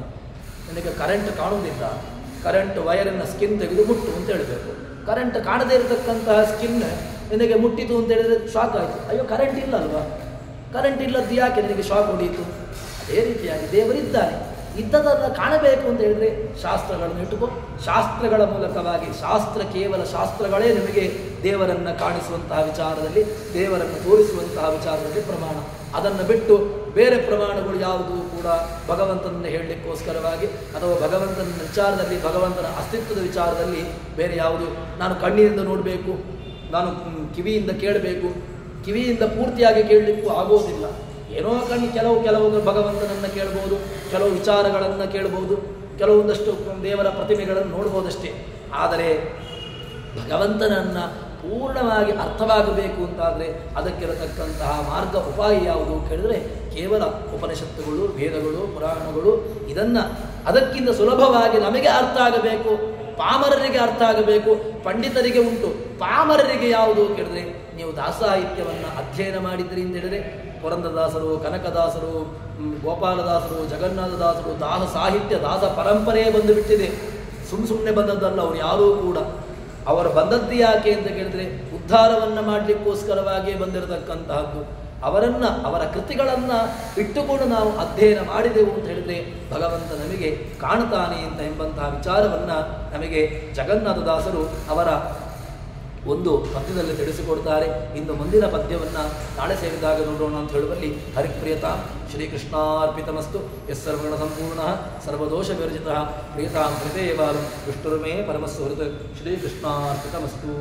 ನನಗೆ ಕರೆಂಟ್ ಕಾಣುವುದಿಲ್ಲ, ಕರೆಂಟ್ ವಯರನ್ನು ಸ್ಕಿನ್ ತೆಗೆದು ಮುಟ್ಟು ಅಂತ ಹೇಳಬೇಕು. ಕರೆಂಟ್ ಕಾಣದೇ ಇರತಕ್ಕಂತಹ ಸ್ಕಿನ್ ನಿನಗೆ ಮುಟ್ಟಿತು ಅಂತ ಹೇಳಿದರೆ ಶಾಕ್ ಆಯಿತು. ಅಯ್ಯೋ ಕರೆಂಟ್ ಇಲ್ಲ ಅಲ್ವಾ? ಕರೆಂಟ್ ಇಲ್ಲದ್ದು ಯಾಕೆ ನಿನಗೆ ಶಾಕ್ ಹೊಡೆಯಿತು? ಅದೇ ರೀತಿಯಾಗಿ ದೇವರಿದ್ದಾನೆ, ಇದ್ದದನ್ನು ಕಾಣಬೇಕು ಅಂತ ಹೇಳಿದರೆ ಶಾಸ್ತ್ರಗಳನ್ನು ಇಟ್ಟುಕೋ. ಶಾಸ್ತ್ರಗಳ ಮೂಲಕವಾಗಿ, ಕೇವಲ ಶಾಸ್ತ್ರಗಳೇ ನಿಮಗೆ ದೇವರನ್ನು ಕಾಣಿಸುವಂತಹ ವಿಚಾರದಲ್ಲಿ, ದೇವರನ್ನು ತೋರಿಸುವಂತಹ ವಿಚಾರದಲ್ಲಿ ಪ್ರಮಾಣ. ಅದನ್ನು ಬಿಟ್ಟು ಬೇರೆ ಪ್ರಮಾಣಗಳು ಯಾವುದೂ ಕೂಡ ಭಗವಂತನನ್ನು ಹೇಳಲಿಕ್ಕೋಸ್ಕರವಾಗಿ ಅಥವಾ ಭಗವಂತನ ವಿಚಾರದಲ್ಲಿ, ಭಗವಂತನ ಅಸ್ತಿತ್ವದ ವಿಚಾರದಲ್ಲಿ ಬೇರೆ ಯಾವುದು ನಾನು ಕಣ್ಣಿನಿಂದ ನೋಡಬೇಕು, ನಾನು ಕಿವಿಯಿಂದ ಕೇಳಬೇಕು, ಕಿವಿಯಿಂದ ಪೂರ್ತಿಯಾಗಿ ಕೇಳಲಿಕ್ಕೂ ಆಗೋದಿಲ್ಲ. ಏನೋ ಕೆಲವು ಭಗವಂತನನ್ನು ಕೇಳ್ಬೋದು, ಕೆಲವು ವಿಚಾರಗಳನ್ನು ಕೇಳ್ಬೋದು, ಕೆಲವೊಂದಷ್ಟು ದೇವರ ಪ್ರತಿಮೆಗಳನ್ನು ನೋಡ್ಬೋದಷ್ಟೇ. ಆದರೆ ಭಗವಂತನನ್ನು ಪೂರ್ಣವಾಗಿ ಅರ್ಥವಾಗಬೇಕು ಅಂತಾದರೆ ಅದಕ್ಕಿರತಕ್ಕಂತಹ ಮಾರ್ಗ, ಉಪಾಯ ಯಾವುದು ಕೇಳಿದರೆ ಕೇವಲ ಉಪನಿಷತ್ತುಗಳು, ವೇದಗಳು, ಪುರಾಣಗಳು. ಅದಕ್ಕಿಂತ ಸುಲಭವಾಗಿ ನಮಗೆ ಅರ್ಥ ಆಗಬೇಕು, ಪಾಮರರಿಗೆ ಅರ್ಥ ಆಗಬೇಕು. ಪಂಡಿತರಿಗೆ ಉಂಟು, ಪಾಮರರಿಗೆ ಯಾವುದು ಕೇಳಿದ್ರೆ ನೀವು ದಾಸಾಹಿತ್ಯವನ್ನು ಅಧ್ಯಯನ ಮಾಡಿದ್ರಿ ಅಂತ ಹೇಳಿದರೆ ಪುರಂದರದಾಸರು, ಕನಕದಾಸರು, ಗೋಪಾಲದಾಸರು, ಜಗನ್ನಾಥದಾಸರು, ದಾಸ ಸಾಹಿತ್ಯ, ದಾಸ ಪರಂಪರೆಯೇ ಬಂದು ಬಿಟ್ಟಿದೆ. ಸುಮ್ಮನೆ ಬಂದದ್ದಲ್ಲ. ಅವರು ಯಾರೂ ಕೂಡ ಅವರು ಬಂದದ್ದು ಯಾಕೆ ಅಂತ ಕೇಳಿದರೆ ಉದ್ಧಾರವನ್ನು ಮಾಡಲಿಕ್ಕೋಸ್ಕರವಾಗಿಯೇ ಬಂದಿರತಕ್ಕಂತಹದ್ದು. ಅವರ ಕೃತಿಗಳನ್ನು ಇಟ್ಟುಕೊಂಡು ನಾವು ಅಧ್ಯಯನ ಮಾಡಿದೆವು ಅಂತ ಹೇಳಿದರೆ ಭಗವಂತ ನಮಗೆ ಕಾಣುತ್ತಾನೆ ಅಂತ ಎಂಬಂತಹ ವಿಚಾರವನ್ನು ನಮಗೆ ಜಗನ್ನಾಥದಾಸರು ಅವರ ಒಂದು ಪದ್ಯದಲ್ಲಿ ತಿಳಿಸಿಕೊಡ್ತಾರೆ. ಇನ್ನು ಮುಂದಿನ ಪದ್ಯವನ್ನು ನಾಳೆ ಸೇರಿದಾಗ ನೋಡೋಣ ಅಂತ ಹೇಳುವಲ್ಲಿ ಹರಿಪ್ರಿಯತಾಂ ಶ್ರೀಕೃಷ್ಣಾರ್ಪಿತಮಸ್ತು. ಯಸ್ಸರ್ವಗುಣ ಸಂಪೂರ್ಣ ಸರ್ವದೋಷ ವಿವರ್ಜಿತ ಪ್ರಿಯತಾಂ ಪ್ರೀತೇವಾಲು ವಿಷ್ಣುರ್ಮೇ ಪರಮಸ್ವೃತ್. ಶ್ರೀಕೃಷ್ಣಾರ್ಪಿತಮಸ್ತು.